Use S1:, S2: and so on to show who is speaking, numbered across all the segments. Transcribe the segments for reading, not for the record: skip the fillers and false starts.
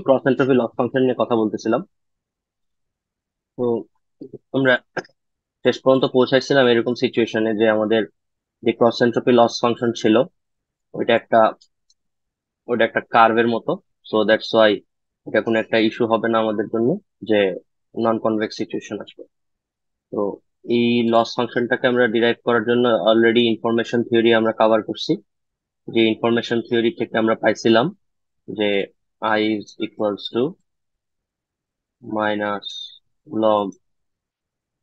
S1: Cross entropy loss function নিয়ে কথা বলতেছিলাম। তো আমরা শেষ পর্যন্ত পৌঁছাইছিলাম এরকম সিচুয়েশনে যে আমাদের যে ক্রস এন্ট্রপি লস ফাংশন ছিল ওইটা একটা ওইটা একটা কার্ভের মতো। সো দ্যাটস ওয়াই এটা কোনো একটা ইস্যু হবে না আমাদের জন্য যে নন কনভেক্স সিচুয়েশন আসবে। তো এই লস ফাংশনটাকে আমরা ডিরাইভ করার জন্য অলরেডি ইনফরমেশন থিওরি আমরা কভার করছি। যে ইনফরমেশন থিওরি থেকে আমরা পাইছিলাম যে I is equals to minus log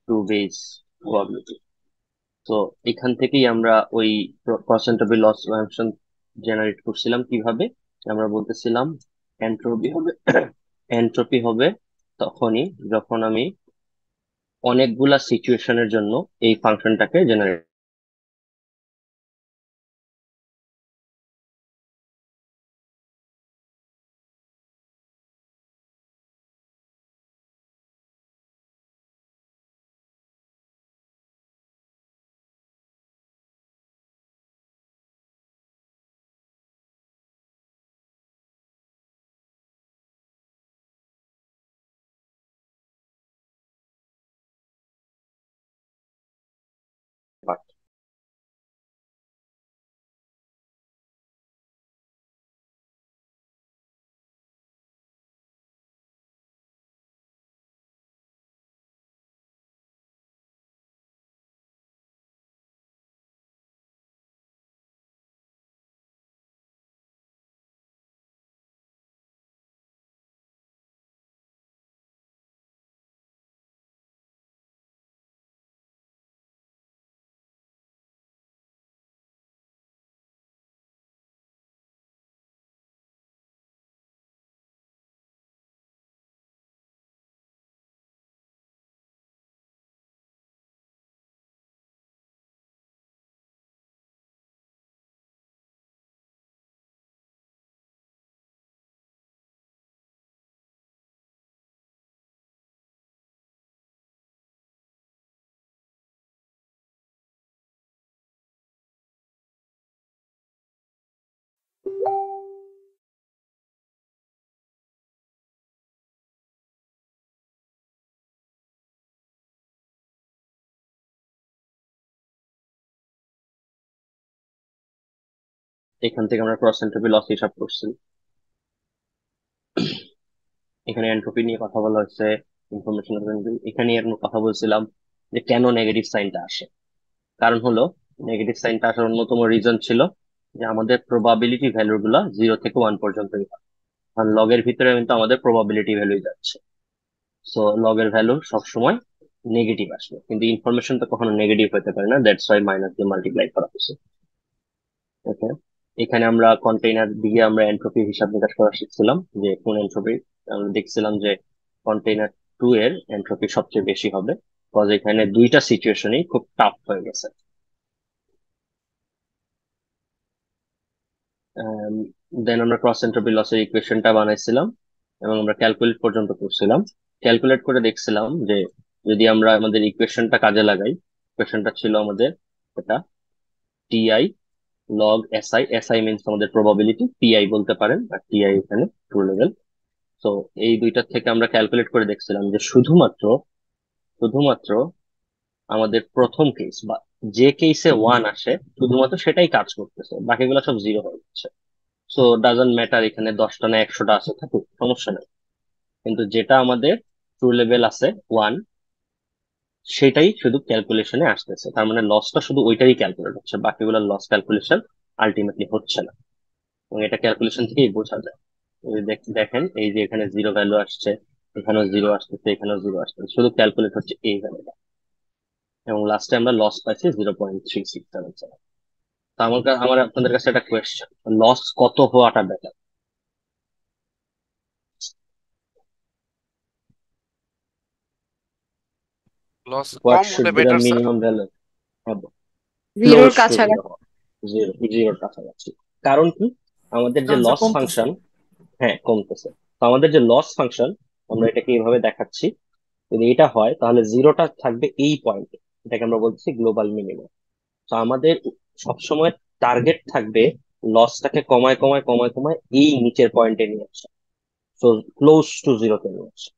S1: two base probability. তো এখান থেকেই আমরা ওই পার্সেন্টেবল লস ফাংশন জেনারেট করছিলাম কিভাবে। আমরা বলতেছিলাম এন্ট্রপি হবে এন্ট্রপি হবে তখনই যখন আমি অনেকগুলা সিচুয়েশনের জন্য এই ফাংশনটাকে জেনারেট। এখান থেকে আমরা ক্রস এন্ট্রপি লস হিসাব করছি। এখানে এন্ট্রপি নিয়ে কথা বলা হচ্ছে, ইনফরমেশন। এখানে আমরা কথা বলছিলাম যে কেন নেগেটিভ সাইনটা আসে। কারণ হলো নেগেটিভ সাইনটা আসার অন্যতম রিজন ছিল যে আমাদের প্রবাবিলিটি ভ্যালু গুলা 0 থেকে 1 পর্যন্ত। আর লগের ভিতরে কিন্তু আমাদের প্রবাবিলিটি ভ্যালু যাচ্ছে। সো লগের ভ্যালু সবসময় নেগেটিভ আসবে, কিন্তু ইনফরমেশন তো কখনো নেগেটিভ হতে পারে না, দ্যাটস ওয়াই মাইনাস দিয়ে মাল্টিপ্লাই করা হয়েছে। ওকে, এখানে আমরা কন্টেইনার দিয়ে আমরা এন্ট্রপি হিসাব নিকাশ করা শিখছিলাম যে কোন এন্ট্রপি। আমরা দেখছিলাম যে কন্টেইনার 2 এর এন্ট্রপি সবচেয়ে বেশি হবে, বিকজ এখানে দুইটা সিচুয়েশনই খুব টাফ হয়ে গেছে। দেন আমরা ক্রস এন্ট্রপি লসের ইকুয়েশনটা বানাইছিলাম এবং আমরা ক্যালকুলেট পর্যন্ত করছিলাম। ক্যালকুলেট করে দেখছিলাম যে যদি আমরা আমাদের ইকুয়েশনটা কাজে লাগাই, ইকুয়েশনটা ছিল আমাদের এটা TI log SI. SI means আমাদের প্রবাবিলিটি, পিআই বলতে পারেন, আর টিআই এখানে ট্রু লেভেল। তো এই দুইটা থেকে আমরা ক্যালকুলেট করে দেখছিলাম যে শুধুমাত্র শুধুমাত্র আমাদের প্রথম কেস বা যে কেসে 1 আসে শুধুমাত্র সেটাই কাজ করতেছে, বাকিগুলো সব জিরো হয়ে যাচ্ছে। সো ডাজন্ট ম্যাটার এখানে 10টা না 100টা আছে থাকুক, সমস্যা নেই। কিন্তু যেটা আমাদের ট্রু লেভেল আছে 1, সেটাই শুধু ক্যালকুলেশনে আসতেছে। তার মানে লসটা শুধু ওইটারই ক্যালকুলেট হচ্ছে, বাকিগুলো লস ক্যালকুলেশন আলটিমেটলি হচ্ছে না। এবং এটা ক্যালকুলেশন থেকেই বোঝা যায়। এই যে দেখেন এই যে এখানে জিরো ভ্যালু আসছে, এখানেও জিরো আসতেছে, এখানেও জিরো আসতেছে, শুধু ক্যালকুলেট হচ্ছে এই ভ্যালুটা। এবং লাস্টে আমরা লস পাইছি 0.3677। তো আমার আপনাদের কাছে একটা কোয়েশ্চেন, লস কত হওয়াটা better?
S2: Loss
S1: what
S2: come
S1: should
S2: হলে
S1: be the
S2: better sir.
S1: Minimum value?
S3: জিরোর
S1: ক্লোজ টু জিরো,
S3: কাছাকাছি।
S1: জিরোর কাছাকাছি। কারণ কি, আমাদের যে
S2: চান্সটা
S1: লস
S2: কমতেছে।
S1: ফাংশন, হ্যাঁ কমতেছে। তো আমাদের যে লস ফাংশন, আমরা এটাকে এইভাবে দেখাচ্ছি। যদি এটা হয় তাহলে জিরোটা থাকবে এই পয়েন্টে, এটাকে আমরা বলছি গ্লোবাল মিনিমাম। তো আমাদের সবসময় টার্গেট থাকবে লসটাকে কমায় কমায় কমায় কমায় এই নিচের পয়েন্টে নিয়ে আসা। তো ক্লোজ টু জিরোতে নিয়ে আসে।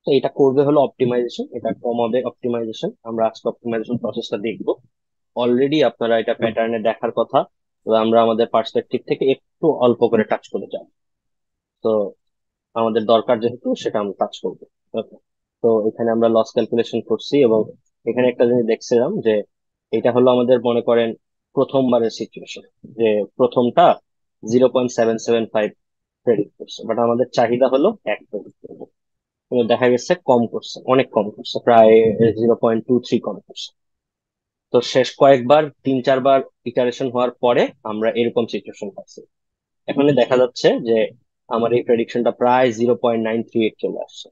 S1: তো এটা করবে হলো অপটিমাইজেশন, এটা কমাবে অপটিমাইজেশন। আমরা আজকে অপটিমাইজেশন প্রসেসটা দেখবো। অলরেডি আপনারা এটা প্যাটার্নে দেখার কথা, তো আমরা আমাদের পার্সপেক্টিভ থেকে একটু অল্প করে টাচ করে যাব। তো আমাদের দরকার যেহেতু সেটা আমরা টাচ করবো। Okay. তো এখানে আমরা লস ক্যালকুলেশন করছি এবং এখানে একটা জিনিস দেখছিলাম যে এটা হলো আমাদের মনে করেন প্রথমবারের সিচুয়েশন, যে প্রথমটা 0.775 প্রেডিক্ট করছে, বাট আমাদের চাহিদা হলো 1 প্রেডিক্ট করবো। কিন্তু দেখা গেছে কম করছে, অনেক কম করছে, প্রায় 0.23 কম করছে। তো শেষ কয়েকবার 3-4 বার ইটারেশন হওয়ার পরে আমরা এরকম সিচুয়েশন পাচ্ছি। এখানে দেখা যাচ্ছে যে আমার এই প্রেডিকশনটা প্রায় 0.938 চলে আসছে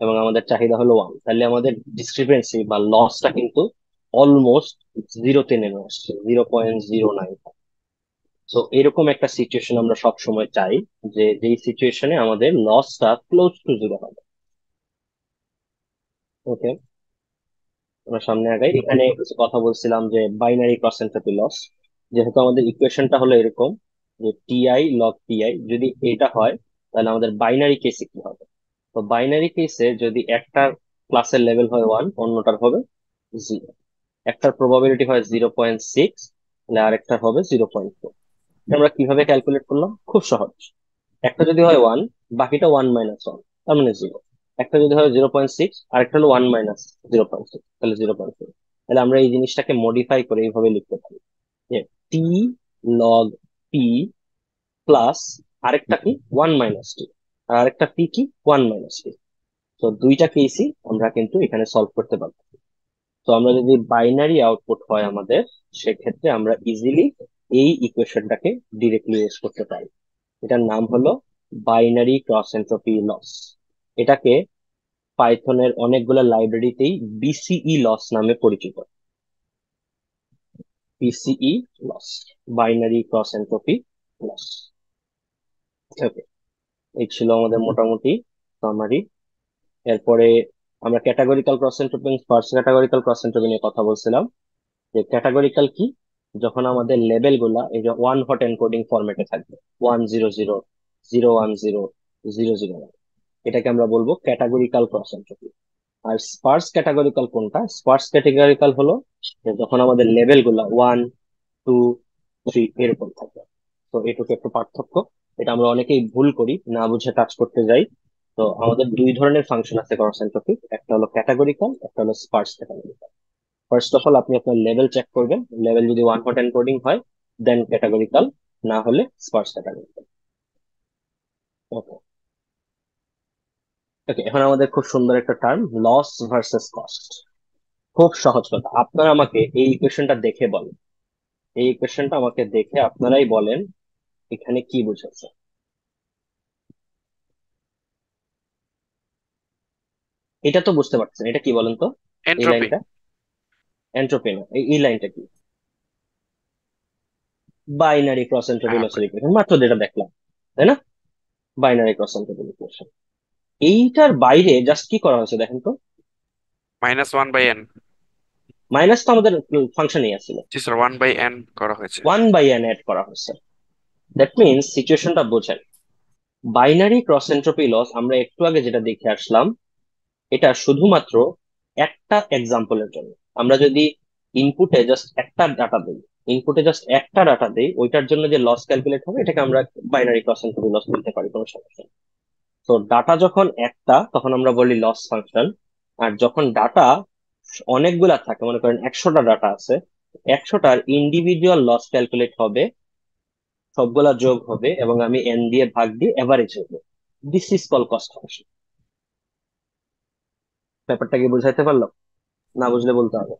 S1: এবং আমাদের চাহিদা হলো 1। তাহলে আমাদের ডিসক্রিপেন্সি বা লসটা কিন্তু অলমোস্ট জিরোতে নেমে আসছে, 0.09। তো এরকম একটা সিচুয়েশন আমরা সব সময় চাই, যে যেই সিচুয়েশনে আমাদের লসটা ক্লোজ টু জিরো হবে। ওকে, আমরা সামনে আগাই। এখানে কিছু কথা বলছিলাম যে বাইনারি ক্রস এনট্রপি লস, যেহেতু আমাদের ইকুয়েশনটা হলো এরকম যে টিআই লগ টিআই, যদি এটা হয় তাহলে আমাদের বাইনারি কেসে কি হবে। তো বাইনারি কেসে যদি একটা ক্লাসের লেভেল হয় 1, অন্যটার হবে 0। একটার প্রবাবিলিটি হয় 0.6, তাহলে আরেকটার হবে 0.4। আমরা কিভাবে ক্যালকুলেট করলাম? খুব সহজ। একটা যদি হয় 1, বাকিটা 1 - 1, তার মানে 0। একটা যদি হয় 0.6, আরেকটা হলো 1 - 0.6, তাহলে 0.4। তাহলে আমরা এই জিনিসটাকে মডিফাই করে এইভাবে লিখতে পারি যে টি লগ পি প্লাস আরেকটা কি 1 - টি, আর আরেকটা পি কি 1 - টি। তো দুইটা কেসই আমরা কিন্তু এখানে সলভ করতে পারবো। তো আমরা যদি বাইনারি আউটপুট হয় আমাদের, সেক্ষেত্রে আমরা ইজিলি এই ইকুয়েশনটাকে ডিরেক্টলি ইউজ করতে পারি। এটার নাম হলো বাইনারি ক্রস এনট্রপি লস। এটাকে পাইথনের অনেকগুলো লাইব্রেরিতেই বিসিই লস নামে পরিচিত। BCE loss, binary cross entropy loss. Okay, এই ছিল আমাদের মোটামুটি সামারি। এরপরে আমরা categorical cross entropy, first categorical cross entropy নিয়ে কথা বলছিলাম। যে ক্যাটাগরিক্যাল কি, যখন আমাদের লেবেল গুলা এই যে 1 হট এনকোডিং ফরম্যাটে থাকবে, 100, 010, 001, এটাকে আমরা বলবো ক্যাটাগরিক্যাল ক্রস এনট্রপি। আর স্পার্স ক্যাটাগরিক্যাল কোনটা? স্পার্স ক্যাটাগরিক্যাল হলো যে যখন আমাদের লেভেল গুলা 1, 2, 3 এরকম থাকে। তো এটুকু একটু পার্থক্য, এটা আমরা অনেকেই ভুল করি, না বুঝে কাজ করতে যাই। তো আমাদের দুই ধরনের ফাংশন আছে ক্রস এনট্রপি, একটা হলো ক্যাটাগরিক্যাল, একটা হলো Spurs categorical. First of all আপনি আপনার লেভেল চেক করবেন, লেভেল যদি 1 হট এনকোডিং হয় দেন ক্যাটাগরিক্যাল, না হলে স্পার্স ক্যাটাগরিক্যাল। ওকে, ওকে, এখন আমাদের খুব সুন্দর একটা টার্ম, লস ভার্সেস কস্ট। খুব সহজ কথা, আপনারা আমাকে এই ইকুয়েশনটা দেখে বলেন, এই ইকুয়েশনটা আমাকে দেখে আপনারাই বলেন এখানে কি বুঝেছে। এটা তো বুঝতে পারছেন, এটা কি বলেন তো? এই
S3: এন্ট্রপি।
S1: লাইনটা এন্ট্রোপি না, এই লাইনটা কি? বাইনারি ক্রস এন্ট্রোপি
S3: হ্যাঁ,
S1: লসের ইকুয়েশন, মাত্র যেটা দেখলাম, তাই না? Binary cross এন্ট্রোপি equation. এইটার বাইরে জাস্ট কি করা হয়েছে দেখেন তো।
S3: -1/n।
S1: মাইনাস তো আমাদের ফাংশনই আছিল,
S3: জি স্যার, 1/n করা হয়েছে।
S1: 1/n অ্যাড করা হয়েছে। দ্যাট মিনস সিচুয়েশনটা বোঝেন, বাইনারি ক্রস এন্ট্রোপি লস আমরা একটু আগে যেটা দেখে আসলাম, এটা শুধুমাত্র একটা এক্সাম্পলের জন্য। আমরা যদি ইনপুটে জাস্ট একটা ডাটা দিই, ইনপুটে জাস্ট একটা ডাটা দিই, ওইটার জন্য যে লস ক্যালকুলেট হবে এটাকে আমরা বাইনারি ক্রস এন্ট্রপি লস বলতে পারি, কোনো সমস্যা নেই। তো ডাটা যখন একটা, তখন আমরা বলি লস ফাংশন। আর যখন ডাটা অনেকগুলা থাকে, মনে করেন 100টা ডাটা আছে, 100টার ইন্ডিভিজুয়াল লস ক্যালকুলেট হবে, সবগুলা যোগ হবে এবং আমি এন দিয়ে ভাগ দিয়ে এভারেজ হবে। This is call cost function. ব্যাপারটা কি বুঝাইতে পারলাম? না বুঝলে বলতে হবে।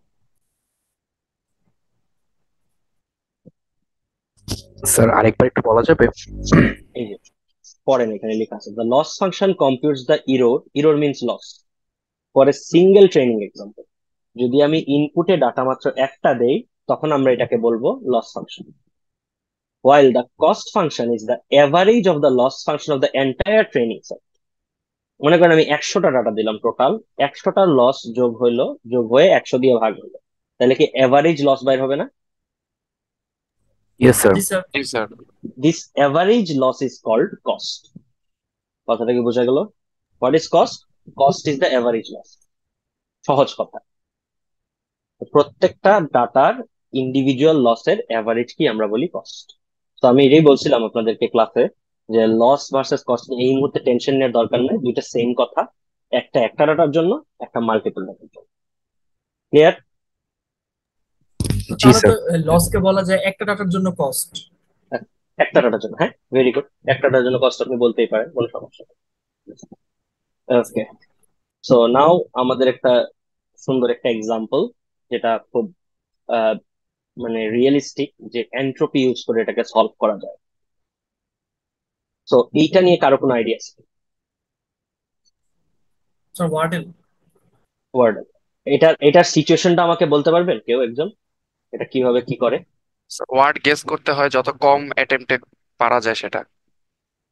S2: স্যার আরেকবার একটু বলা যাবে?
S1: এই যে পড়েন, এখানে লেখা আছে the loss function computes the error, error means loss, for a single training example. যদি আমি ইনপুটে ডাটা মাত্র একটা দেই, তখন আমরা এটাকে বলবো loss function. while the cost function is the average of the loss function of the entire training set. মনে করেন আমি 100টা ডাটা দিলাম টোটাল, 100টার লস যোগ হইলো, যোগ হয়ে 100 দিয়ে ভাগ হলো, তাহলে কি এভারেজ লস বাইর হবে না?
S2: Yes sir.
S3: জি sir.
S1: This average loss is called cost. কথাটা কি বোঝা গেল? What is cost? Cost is the average loss. সহজ কথা। প্রত্যেকটা ডাটার ইন্ডিভিজুয়াল লসের অ্যাভারেজ কি আমরা বলি কস্ট। তো আমি এটাই বলছিলাম আপনাদেরকে ক্লাসে, যে লস ভার্সেস কস্ট এই মুহূর্তে টেনশন নেওয়ার দরকার নেই, দুইটা সেম কথা। একটা একটা ডাটার জন্য, একটা মাল্টিপল ডাটার জন্য। ক্লিয়ার?
S4: তো
S2: জি
S4: তাহলে তো
S2: স্যার।
S4: লসকে বলা যায় একটা ডাটার জন্য কস্ট।
S1: একটা ডাটার জন্য, হ্যাঁ, ভেরি গুড। একটা ডাটার জন্য কস্ট আপনি বলতেই পারেন, কোনো সমস্যা নেই। ওকে, সো নাও আমাদের একটা সুন্দর একটা এক্সাম্পল, যেটা খুব আহ, মানে রিয়েলিস্টিক, যে এন্ট্রপি ইউজ করে এটাকে সলভ করা যায়। সো এইটা নিয়ে কারো কোনো আইডিয়া আছে?
S4: Sir warden.
S1: ওয়ার্ড, এটার সিচুয়েশনটা আমাকে বলতে পারবেন কেউ একজন, এটা কিভাবে কি করে?
S3: ওয়ার্ড গেস করতে হয়, যত কম অ্যাটেম্পটে পারা যায় সেটা।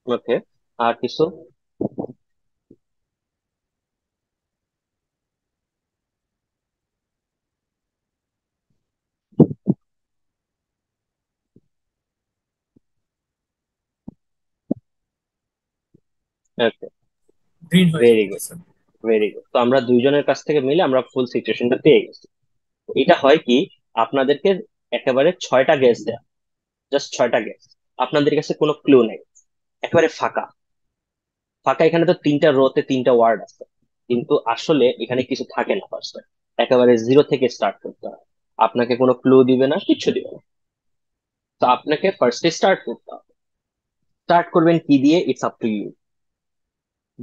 S1: ওকে, আর কিছু? ওকে,
S4: গ্রিন হয়ে
S1: ভেরি গুড,
S4: যেতেছে।
S1: Very good. তো আমরা দুইজনের কাছ থেকে মিলে আমরা ফুল সিচুয়েশনটা পেয়ে গেছি। এটা হয় কি, আপনাদেরকে একেবারে 6টা গ্যাস দেয়া, জাস্ট 6টা গ্যাস। আপনাদের কাছে কোনো ক্লু নেই, একেবারে ফাঁকা ফাঁকা। এখানে তো 3টা রোতে 3টা ওয়ার্ড আছে, কিন্তু আসলে এখানে কিছু থাকে না ফার্স্টে। একেবারে জিরো থেকে স্টার্ট করতে হয়। আপনাকে কোনো ক্লু দিবে না, কিচ্ছু দিবে না। তো আপনাকে ফার্স্টে স্টার্ট করতে হবে। স্টার্ট করবেন কি দিয়ে, ইটস আপ টু ইউ,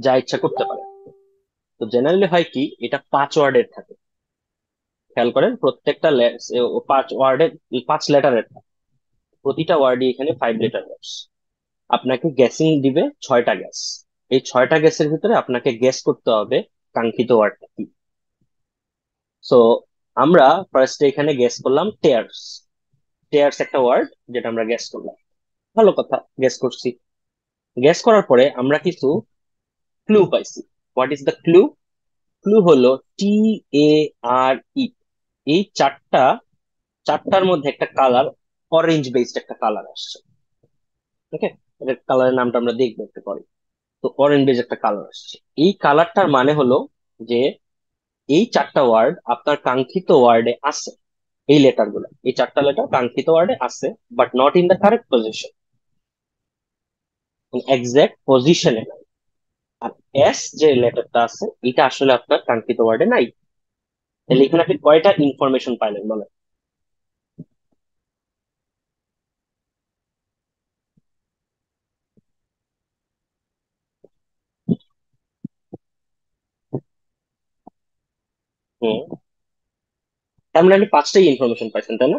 S1: যা ইচ্ছা করতে পারে। তো জেনারেলি হয় কি, এটা 5 ওয়ার্ডের থাকে। খেয়াল করেন, প্রত্যেকটা 5 ওয়ার্ডের, 5 লেটারের থাকে। প্রতিটা ওয়ার্ডই এখানে 5 লেটার ওয়ার্ডস। আপনাকে গ্যাসিং দিবে 6টা গ্যাস। এই 6টা গ্যাসের ভিতরে আপনাকে গেস করতে হবে কাঙ্ক্ষিত ওয়ার্ডটা কি। সো আমরা ফার্স্টে এখানে গেস করলাম টেয়ার্স। টেয়ার্স একটা ওয়ার্ড, যেটা আমরা গেস করলাম। ভালো কথা, গেস করছি। গেস করার পরে আমরা কিছু ক্লু পাইছি। What is the clue? Clue হলো TARE। এই চারটার মধ্যে একটা কালার, অরেঞ্জ বেসড একটা কালার আসছে। ওকে, এটার কালারের নামটা আমরা দেখবো একটু পরে। তো অরেঞ্জ বেজ একটা কালার আসছে। এই কালারটার মানে হলো যে এই 4টা ওয়ার্ড আপনার কাঙ্ক্ষিত ওয়ার্ডে আছে। এই লেটার গুলো, এই 4টা লেটার কাঙ্ক্ষিত ওয়ার্ডে আছে, but not in the correct position, exact পজিশনে নাই। আর এস যে লেটারটা আছে, এটা আসলে আপনার কাঙ্ক্ষিত ওয়ার্ডে নাই। তাহলে এখানে আপনি কয়টা ইনফরমেশন পাইলেন বলেন? হুম, তার মানে আপনি 5টাই ইনফরমেশন পাইছেন, তাই না?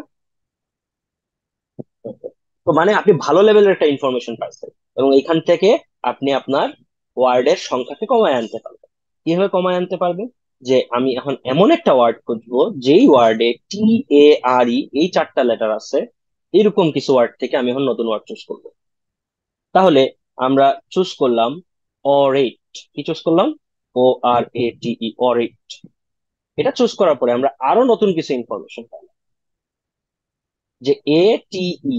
S1: তো মানে আপনি ভালো লেভেলের একটা ইনফরমেশন পাইছেন, এবং এইখান থেকে আপনি আপনার ওয়ার্ডের সংখ্যাকে কমায় আনতে পারবেন। কিভাবে কমায় আনতে পারবেন? যে আমি এখন এমন একটা ওয়ার্ড খুঁজবো যেই ওয়ার্ডে TARE এই 4টা লেটার আছে। এরকম কিছু ওয়ার্ড থেকে আমি এখন নতুন ওয়ার্ড চুজ করবো। তাহলে আমরা চুজ করলাম অরেট। কি চুজ করলাম? ORATE, অরেট। এটা চুজ করার পরে আমরা আরো নতুন কিছু ইনফরমেশন পাইলাম, যে ATE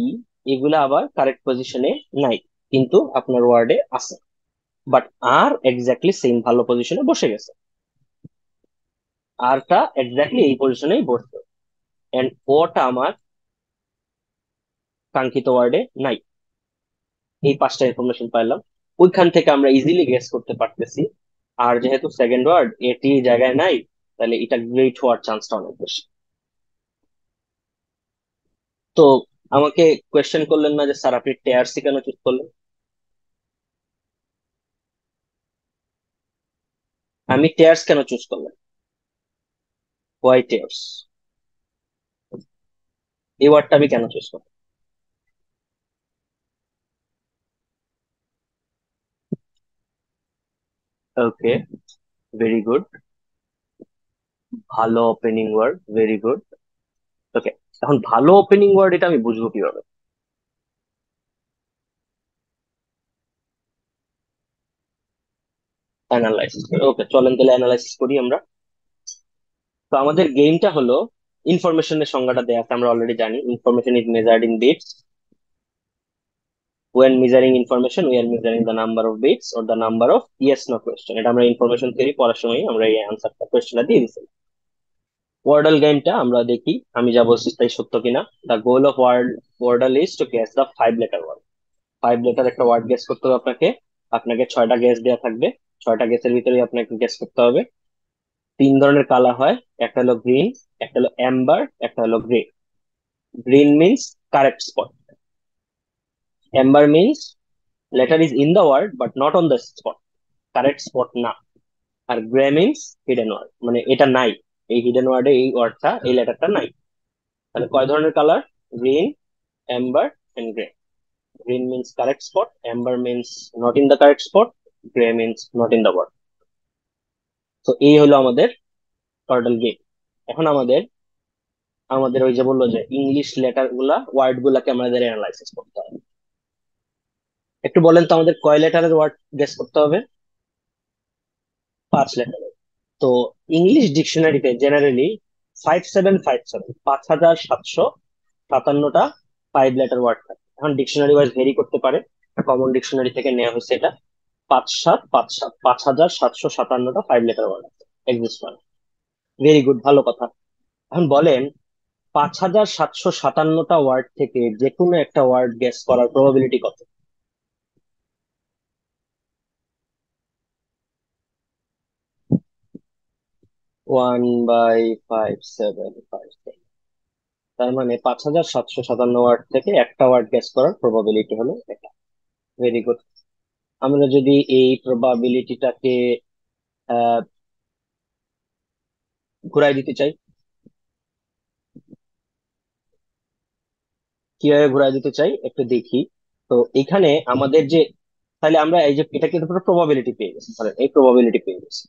S1: এগুলা আবার কারেক্ট পজিশনে নাই, কিন্তু আপনার ওয়ার্ডে আছে। বাট আর এক্স্যাক্টলি সেম ভালো পজিশনে বসে গেছে। আরটা এক্স্যাক্টলি এই পজিশনেই বসছে, এন্ড ওটা আমার কাঙ্ক্ষিত ওয়ার্ডে নাই। এই 5টা ইনফরমেশন পাইলাম। ওইখান থেকে আমরা ইজিলি গেস করতে পারতেছি। আর যেহেতু সেকেন্ড ওয়ার্ড এটি জায়গায় নাই, তাহলে এটা গ্রেট হওয়ার চান্সটা অনেক বেশি। তো আমাকে কোয়েশ্চেন করলেন না যে স্যার আপনি টেয়ারসি কেন চুজ করলেন? আমি টেয়ার্স কেন চুজ করলাম? হোয়াই টেয়ার্স? এই ওয়ার্ডটা আমি কেন চুজ করলাম? ওকে, ভেরি গুড। ভালো ওপেনিং ওয়ার্ড, ভেরি গুড। ওকে, এখন ভালো ওপেনিং ওয়ার্ড এটা আমি বুঝবো কিভাবে? অ্যানালাইসিস। ওকে, চলেন তাহলে অ্যানালাইসিস করি আমরা। তো আমাদের গেমটা হলো, ইনফরমেশনের সংজ্ঞাটা দেয়া আছে আমরা অলরেডি জানি। Information is measured in bits when measuring information we are measuring the number of bits or the number of yes no question. এটা আমরা ইনফরমেশন থিওরি পড়ার সময় আমরা এই আনসারটা কোশ্চেনটা দিয়ে দিছি। ওয়ার্ডল গেমটা আমরা দেখি আমি যা বলছি তাই সত্য কিনা। The goal of Wordle is to guess the 5 letter word. 5 letter একটা ওয়ার্ড গেস করতে হবে আপনাকে। আপনাকে 6টা গেস দেওয়া থাকবে, 6টা গেসের ভিতরে আপনাকে গেস করতে হবে। 3 ধরনের কালার হয়, একটা হলো গ্রিন, একটা হলো অ্যাম্বার, একটা হলো grey. Green means correct spot, amber means letter is in the word but not on the spot, correct spot না। আর গ্রে মিন্স হিডেন ওয়ার্ড, মানে এটা নাই, এই হিডেন ওয়ার্ডে এই ওয়ার্ডটা এই লেটারটা নাই। তাহলে কয় ধরনের colour? Green, amber and grey. Green means correct spot, amber means not in the correct spot, grey means not in the word. তো এই হলো আমাদের টার্টল গেম। এখন আমাদের আমাদের ওই যে বললো যে ইংলিশ লেটার গুলা ওয়ার্ড গুলাকে আমাদের অ্যানালাইসিস করতে হবে। একটু বলেন তো আমাদের কয় লেটারের ওয়ার্ড গেস করতে হবে? 5 লেটারের। তো ইংলিশ ডিকশনারিতে জেনারেলি 5757 5757টা 5 লেটার ওয়ার্ড থাকে। এখন ডিকশনারি ওয়াইজ ভেরি করতে পারে, কমন ডিকশনারি থেকে নেওয়া হয়েছে এটা। 5757 5757টা 5 লেটার ওয়ার্ড আছে, এক্সিস্ট করে। ভেরি গুড, ভালো কথা। এখন বলেন 5757টা ওয়ার্ড থেকে যে কোনো একটা ওয়ার্ড গেস করার প্রবাবিলিটি কত? 1/5757। তার মানে 5757 ওয়ার্ড থেকে একটা ওয়ার্ড গেস করার প্রবাবিলিটি হলো এটা। Very good. আমরা যদি এই প্রবাবিলিটিটাকে আহ ঘুরাই দিতে চাই, কিভাবে ঘুরাই দিতে চাই একটু দেখি। তো এখানে আমাদের যে, তাহলে আমরা এই যে এটা কিন্তু প্রবাবিলিটি পেয়ে গেছি, ধরেন এই প্রবাবিলিটি পেয়ে গেছি।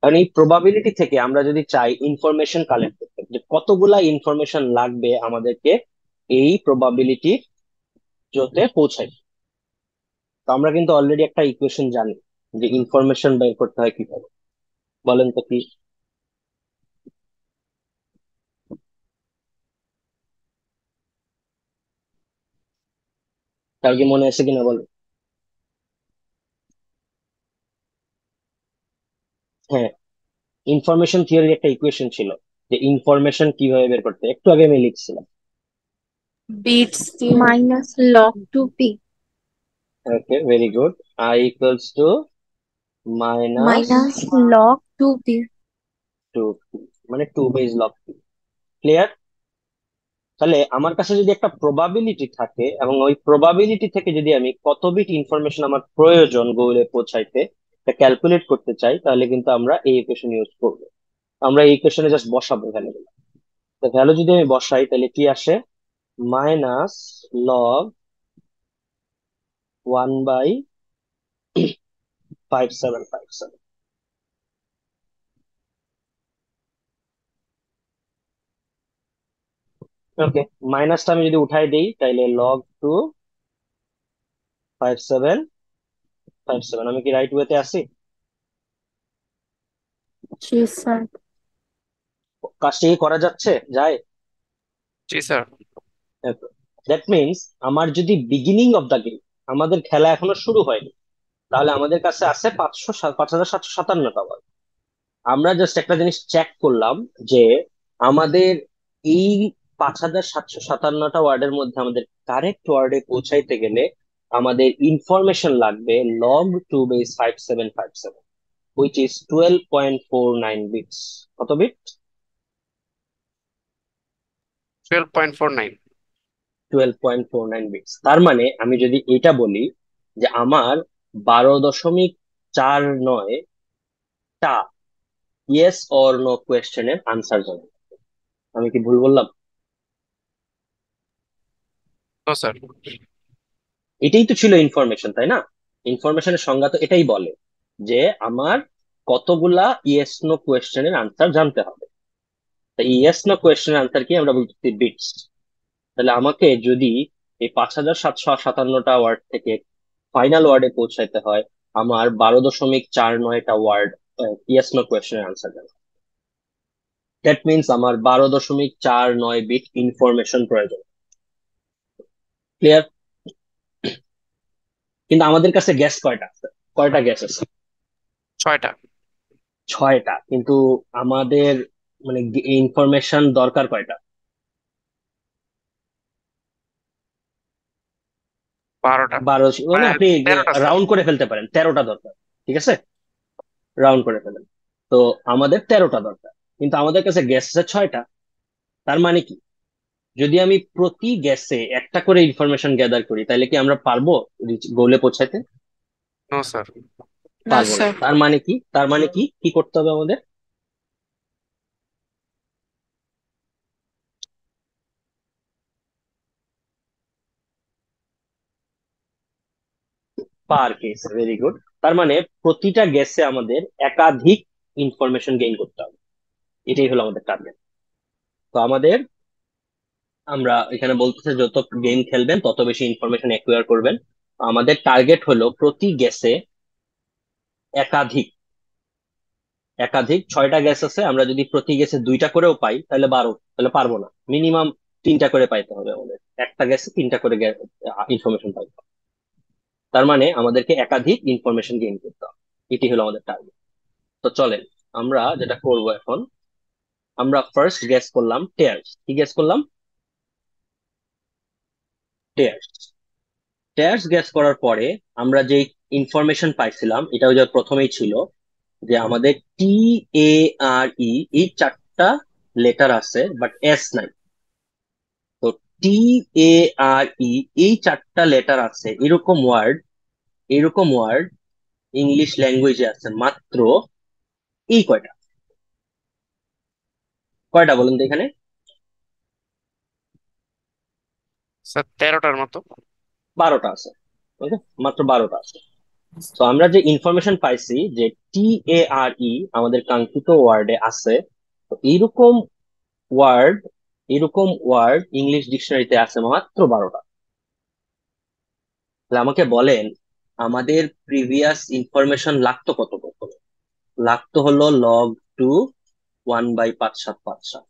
S1: কারণ এই প্রবাবিলিটি থেকে আমরা যদি চাই ইনফরমেশন কালেক্ট করতে, যে কতগুলা ইনফরমেশন লাগবে আমাদেরকে এই প্রবাবিলিটি যতে পৌঁছাই, তো আমরা কিন্তু অলরেডি একটা ইকুয়েশন জানি যে ইনফরমেশন বের করতে হয় কিভাবে। বলেন তো কি? তার কি মনে আছে কিনা বলেন? হ্যাঁ, ইনফরমেশন থিওরির একটা ইকুয়েশন ছিল যে ইনফরমেশন কিভাবে বের করতে হয়। একটু আগে আমি লিখছিলাম।
S5: Beats minus log 2p
S1: okay, very good. I equals to minus
S5: minus log 2p.
S1: 2, মানে 2 বেজ লগ 2। ক্লিয়ার? তাহলে আমার কাছে যদি একটা প্রবাবিলিটি থাকে এবং ওই প্রবাবিলিটি থেকে যদি আমি কত বিট ইনফরমেশন আমার প্রয়োজন গোলে পৌঁছাইতে ক্যালকুলেট করতে চাই, তাহলে কিন্তু আমরা এই ইকুয়েশন ইউজ করবো। আমরা এই ইকুয়েশনে জাস্ট বসাবো ভ্যালু। তো ভ্যালু যদি আমি বসাই তাহলে কি আসে? Minus log 1/5757। ওকে, মাইনাসটা আমি যদি উঠাই দিই তাহলে log 2/5757। আমি কি রাইট ওয়েতে আছি?
S5: Yes, sir.
S1: কাজটা কি করা যাচ্ছে? যায়?
S3: জি স্যার।
S1: দ্যাট মিনস আমার যদি বিগিনিং অফ দ্য গেম, আমাদের খেলা এখনো শুরু হয়নি, তাহলে আমাদের কাছে আছে 5757টা ওয়ার্ড। আমরা জাস্ট একটা জিনিস চেক করলাম যে আমাদের এই 5757টা ওয়ার্ডের মধ্যে আমাদের কারেক্ট ওয়ার্ডে পৌঁছাইতে গেলে আমাদের ইনফরমেশন লাগবে log 2/5757, which is 12.49 bits. কত বিট?
S3: 12.49।
S1: 12.49 বিটস। তার মানে আমি যদি এটা বলি যে আমার 12.49টা ইয়েস অর নো কোয়েশ্চেনের আনসার জানা, আমি কি ভুল বললাম?
S3: তো স্যার।
S1: এটাই তো ছিল ইনফরমেশন, তাই না? ইনফরমেশনের সংজ্ঞা তো এটাই বলে যে আমার কতগুলা ইয়েস নো কোয়েশ্চেনের আনসার জানতে হবে। তাই ইয়েস নো কোয়েশ্চেনের আনসার কি আমরা বলতেছি বিটস। তাহলে আমাকে যদি এই 5757টা ওয়ার্ড থেকে ফাইনাল ওয়ার্ডে পৌঁছাইতে হয়, আমার 12.49টা ওয়ার্ড ইয়েস নো কোয়েশ্চেনের আনসার জানা। দ্যাট মিনস আমার 12.49 বিট ইনফরমেশন প্রয়োজন। ক্লিয়ার? কিন্তু আমাদের কাছে গ্যাস কয়টা আছে? কয়টা গ্যাস আছে?
S3: 6টা।
S1: 6টা। কিন্তু আমাদের মানে ইনফরমেশন দরকার কয়টা?
S3: 12টা।
S1: 12, মানে
S3: মানে
S1: আপনি
S3: 13টা স্যার।
S1: রাউন্ড করে ফেলতে পারেন, 13টা দরকার। ঠিক আছে, রাউন্ড করে ফেলেন। তো আমাদের 13টা দরকার, কিন্তু আমাদের কাছে গ্যাস আছে 6টা। তার মানে কি, যদি আমি প্রতি গ্যাসে একটা করে ইনফরমেশন গ্যাদার করি, তাহলে কি আমরা পারবো গোলে পৌঁছাতে?
S3: No sir.
S6: না
S1: পারবো না।
S6: স্যার।
S1: তার মানে কি, তার মানে কি কি করতে হবে আমাদের? পার কেস, ভেরি গুড। তার মানে প্রতিটা গ্যাসে আমাদের একাধিক ইনফরমেশন গেইন করতে হবে, এটাই হলো আমাদের টার্গেট। তো আমাদের, আমরা এখানে বলতেছে যত গেম খেলবেন তত বেশি ইনফরমেশন অ্যাকুয়ার করবেন। আমাদের টার্গেট হলো প্রতি গ্যাসে একাধিক, একাধিক 6টা গ্যাস আছে, আমরা যদি প্রতি গ্যাসে 2টা করেও পাই তাহলে 12, তাহলে পারবো না। মিনিমাম 3টা করে পাইতে হবে আমাদের, একটা গ্যাসে 3টা করে ইনফরমেশন পাইতে হবে। তার মানে আমাদেরকে একাধিক ইনফরমেশন গেইন করতে হবে, এটি হলো আমাদের টার্গেট। তো চলেন আমরা যেটা করব এখন, আমরা ফার্স্ট গ্যাস করলাম টেয়ার্স। কি গ্যাস করলাম? টেয়ার্স। টেয়ার্স গ্যাস করার পরে আমরা যে ইনফরমেশন পাইছিলাম, এটা ওই যে প্রথমেই ছিল যে আমাদের TARE, এই 4টা লেটার আছে বাট এস নাই। তো TARE, এই 4টা লেটার আছে, এরকম ওয়ার্ড, এরকম ওয়ার্ড ইংলিশ ল্যাঙ্গুয়েজে আছে মাত্র এই কয়টা? কয়টা বলুন তো এখানে?
S3: স্যার 13টার মতো।
S1: 12টা আছে। ওকে, মাত্র 12টা আছে। তো আমরা যে ইনফরমেশন পাইছি যে TARE আমাদের কাঙ্ক্ষিত ওয়ার্ডে আছে, তো এইরকম ওয়ার্ড, এরকম ওয়ার্ড ইংলিশ ডিকশনারিতে আছে মাত্র 12টা। তাহলে আমাকে বলেন, আমাদের প্রিভিয়াস ইনফরমেশন লাগতো কত প্রথমে? লাগতো হলো log 2 1/5757,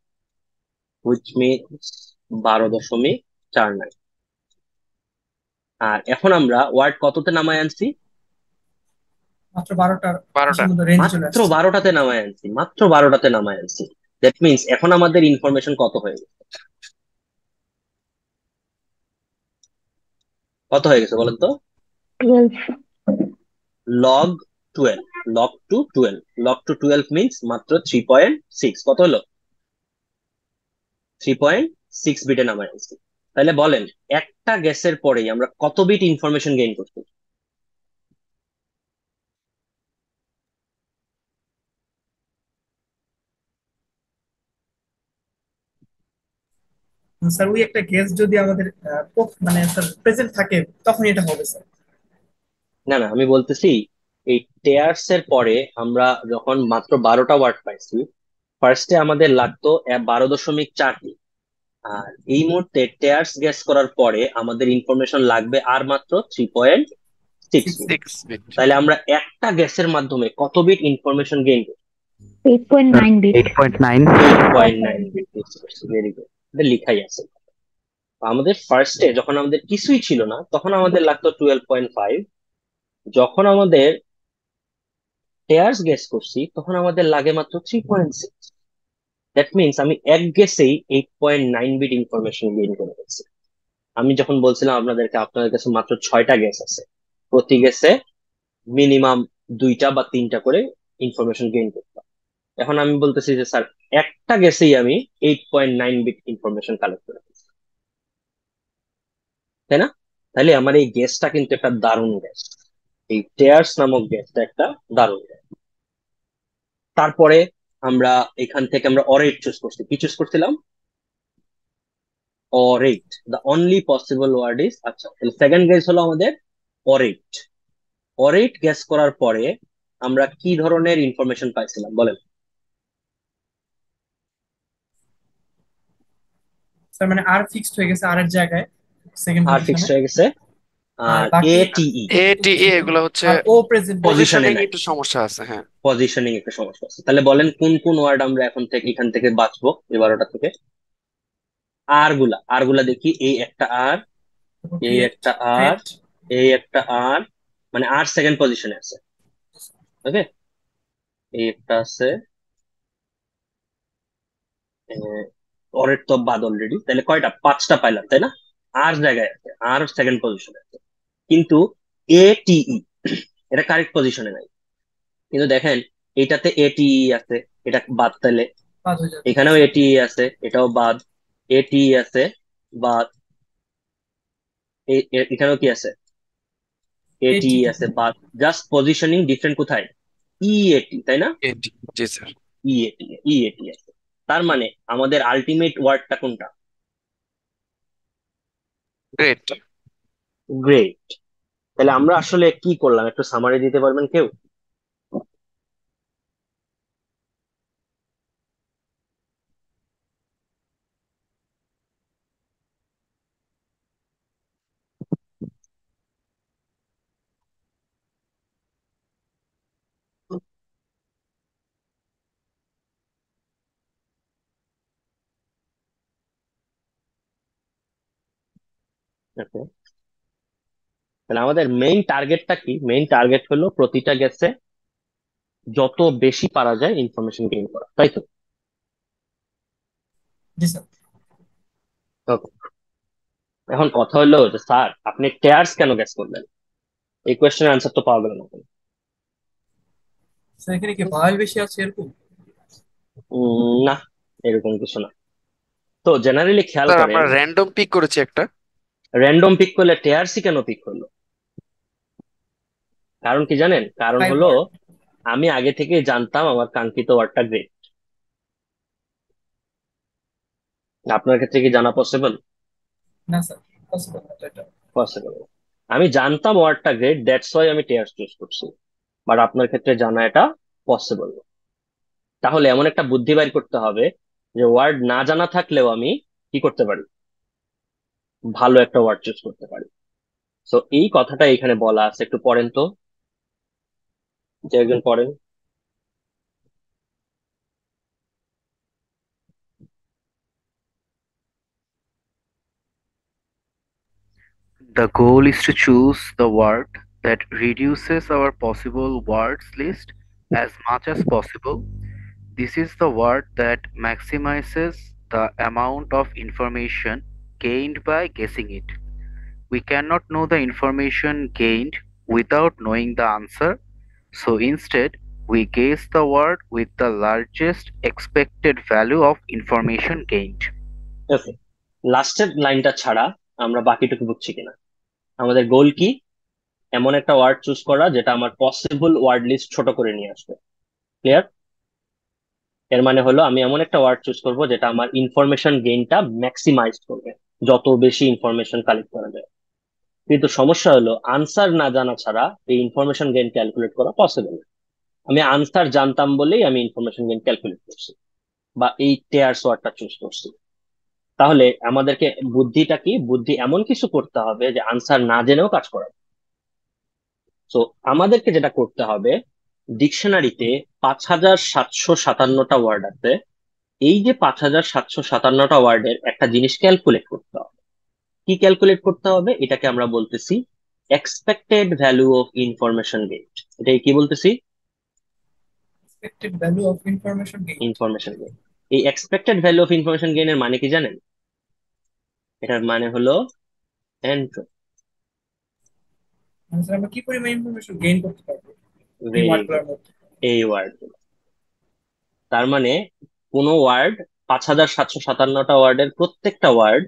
S1: হুইচ মিনস 12.49। আর এখন আমরা ওয়ার্ড কততে নামায় আনছি?
S4: মাত্র 12টার
S3: 12টা।
S4: মধ্যে রেঞ্জে চলে
S1: মাত্র
S4: আসছে।
S1: 12টাতে নামায় আনছি, মাত্র 12টাতে নামায় আনছি। দ্যাট মিনস এখন আমাদের ইনফরমেশন কত হয়ে গেছে? কত হয়ে গেছে বলেন তো?
S5: 12.
S1: log 12, log 2 12 মিনস মাত্র 3.6। কত হলো? 3.6 বিটে নামায় আনছি। তাহলে বলেন, একটা গ্যাসের পরেই আমরা কত বিট ইনফরমেশন গেইন করছি?
S4: স্যার ওই একটা গেস যদি আমাদের মানে স্যার প্রেজেন্ট থাকে তখন এটা হবে স্যার।
S1: না না, আমি বলতেছি এই টেয়ার্স এর পরে আমরা যখন মাত্র 12টা ওয়ার্ড পাইছি, ফার্স্টে আমাদের লাগতো 12.4 বিট। আর এই মুহূর্তে টেয়ার্স গ্যাস করার পরে আমাদের ইনফরমেশন লাগবে আর মাত্র 3.6 বিট।
S3: 6 বিট।
S1: তাহলে আমরা একটা গ্যাসের মাধ্যমে কত বিট ইনফরমেশন গেইন করছি?
S5: 8.9 bit.
S2: 8.9।
S1: 8.9 বিট ইউজ করছি, ভেরি গুড। এটা লিখাই আছে। আমাদের ফার্স্টে যখন আমাদের কিছুই ছিল না তখন আমাদের লাগতো 12.5। যখন আমাদের টেয়ার্স গেস করছি তখন আমাদের লাগে মাত্র 3.6। দ্যাট মিনস আমি এক গেসেই 8.9 বিট ইনফরমেশন গেইন করে ফেলছি। আমি যখন বলছিলাম আপনাদেরকে, আপনাদের কাছে মাত্র 6টা গ্যাস আছে, প্রতি গ্যাসে মিনিমাম 2টা বা 3টা করে ইনফরমেশন গেইন করতাম। এখন আমি বলতেছি যে স্যার, একটা গ্যাসেই আমি 8.9 বিট ইনফরমেশন কালেক্ট করে ফেলছি, তাই না? তাহলে আমার এই গ্যাসটা কিন্তু একটা দারুণ গ্যাস, এই টেয়ার্স নামক গ্যাসটা একটা দারুণ গ্যাস। তারপরে আমরা এখান থেকে আমরা অরেট চুজ করছি। কি চুজ করছিলাম? Orate, the only possible word is, আচ্ছা সেকেন্ড গ্যাস হলো আমাদের অরেট। অরেট গ্যাস করার পরে আমরা কি ধরনের ইনফরমেশন পাইছিলাম বলেন?
S4: স্যার মানে আর ফিক্সড হয়ে গেছে আর এর জায়গায় সেকেন্ড
S1: আর ফিক্সড
S4: পজিশনে।
S1: হয়ে গেছে।
S4: আর
S1: আর
S4: বাকি
S1: ATE,
S3: এগুলো হচ্ছে
S4: আর ও প্রেজেন্ট
S1: পজিশনে
S3: পজিশনিং
S1: নাই,
S3: একটু সমস্যা আছে। হ্যাঁ।
S1: পজিশনিং একটা সমস্যা আছে। তাহলে বলেন কোন কোন ওয়ার্ড আমরা এখন থেকে এখান থেকে বাঁচবো এই 12টা থেকে? আর গুলা দেখি, এই একটা আর, এই
S4: ক্রিয়েট
S1: একটা আর,
S4: ক্রিয়েট
S1: এই একটা আর, মানে আর সেকেন্ড পজিশনে আছে। ওকে, এই একটা আছে, ওরের তো বাদ অলরেডি, তাহলে কয়টা, পাঁচটা পাইলাম তাই না? আর জায়গায় আছে, আর সেকেন্ড পজিশনে আছে, কিন্তু এ টিই এটা কারেক্ট পজিশনে নাই। কিন্তু দেখেন এটাতে এটিই আছে, এটা বাদ, তাহলে
S4: বাদ হয়ে যাচ্ছে।
S1: এখানেও এটিই আছে, এটাও বাদ, এটিই আছে বাদ, এখানেও কি আছে, এটি
S4: এইটি
S1: আছে বাদ। জাস্ট পজিশনিং ডিফারেন্ট কোথায়, ই এটি তাই না,
S3: এটি, জি স্যার।
S1: ই এটি, ই এটি আছে। তার মানে আমাদের আলটিমেট ওয়ার্ডটা কোনটা?
S3: গ্রেট।
S1: গ্রেট। তাহলে আমরা আসলে কি করলাম, একটু সামারি দিতে পারবেন কেউ? Okay. তাহলে আমাদের মেইন টার্গেটটা কি? মেইন টার্গেট হলো প্রতিটা গেছে যত বেশি পারা যায় ইনফরমেশন গেইন করা, তাই তো?
S4: জি স্যার।
S1: Okay. এখন কথা হলো যে স্যার আপনি টেয়ার্স কেন গ্যাস করলেন? এই কোয়েশ্চেনের আনসার তো পাওয়া গেল না কেন?
S4: স্যার এখানে কি ভাওয়েল বেশি আছে এরকম?
S1: না, এরকম কিছু না। তো জেনারেলি খেয়াল
S3: স্যার আমরা
S1: করেন,
S3: র্যান্ডম পিক করেছি একটা।
S1: র্যান্ডম পিক করলে টেয়ার্সই কেন পিক হলো? কারণ কি জানেন? কারণ
S4: ফাইভ
S1: হলো
S4: ওয়ার্ড।
S1: আমি আগে থেকে জানতাম আমার কাঙ্ক্ষিত ওয়ার্ডটা গ্রেট। আপনার ক্ষেত্রে কি জানা পসিবল?
S4: না স্যার, পসিবল না তো এটা।
S1: পসিবল। আমি জানতাম ওয়ার্ডটা গ্রেট, দ্যাটস ওয়াই আমি টেয়ার্স চুজ করছি। বাট আপনার ক্ষেত্রে জানা এটা পসিবল। তাহলে এমন একটা বুদ্ধি বাইর করতে হবে যে ওয়ার্ড না জানা থাকলেও আমি কি করতে পারি, ভালো একটা ওয়ার্ড চুজ করতে পারি। তো এই কথাটা এখানে বলা আছে, একটু পড়েন তো, যে একজন পড়েন।
S2: The goal is to choose the word that reduces our possible words list as much as possible. This is the word that maximizes the amount of information gained by guessing it. We cannot know the information gained without knowing the answer, so instead, we guess the word with the largest expected value of information gained.
S1: ওকে, লাস্টের লাইনটা ছাড়া আমরা বাকিটুকু বুঝছি কিনা? আমাদের গোল কি? এমন একটা ওয়ার্ড চুজ করা যেটা আমার পসিবল ওয়ার্ড লিস্ট ছোট করে নিয়ে আসবে। ক্লিয়ার? এর মানে হলো আমি এমন একটা ওয়ার্ড চুজ করব যেটা আমার ইনফরমেশন গেইনটা ম্যাক্সিমাইজ করবে, যত বেশি ইনফরমেশন কালেক্ট করা যায়। কিন্তু সমস্যা হলো আনসার না জানা ছাড়া এই ইনফরমেশন গেইন ক্যালকুলেট করা পসিবল না। আমি আনসার জানতাম বলেই আমি ইনফরমেশন গেইন ক্যালকুলেট করছি, বা এই টেয়ার্স ওয়ার্ডটা চুজ করছি। তাহলে আমাদেরকে বুদ্ধিটা কি, বুদ্ধি এমন কিছু করতে হবে যে আনসার না জেনেও কাজ করা। তো আমাদেরকে যেটা করতে হবে, ডিকশনারিতে 5757টা ওয়ার্ড আছে। এই যে 5757টা ওয়ার্ডের একটা জিনিস ক্যালকুলেট করতে হবে। কি ক্যালকুলেট করতে হবে? এটাকে আমরা বলতেছি expected value of information gain. এটাই কি বলতেছি?
S4: Expected value of information gain.
S1: Information gain. এই এক্সপেক্টেড ভ্যালু অফ ইনফরমেশন গেইনের মানে কি জানেন? এটার মানে হলো এন্ট্রপি।
S4: মানে স্যার আমরা কি পরিমাণ ইনফরমেশন গেইন করতে পারবো এই
S1: ভেরি
S4: ওয়ার্ডগুলোর
S1: গুড।
S4: মধ্যে?
S1: এই ওয়ার্ড, তার মানে কোনো ওয়ার্ড, 5757টা ওয়ার্ডের প্রত্যেকটা ওয়ার্ড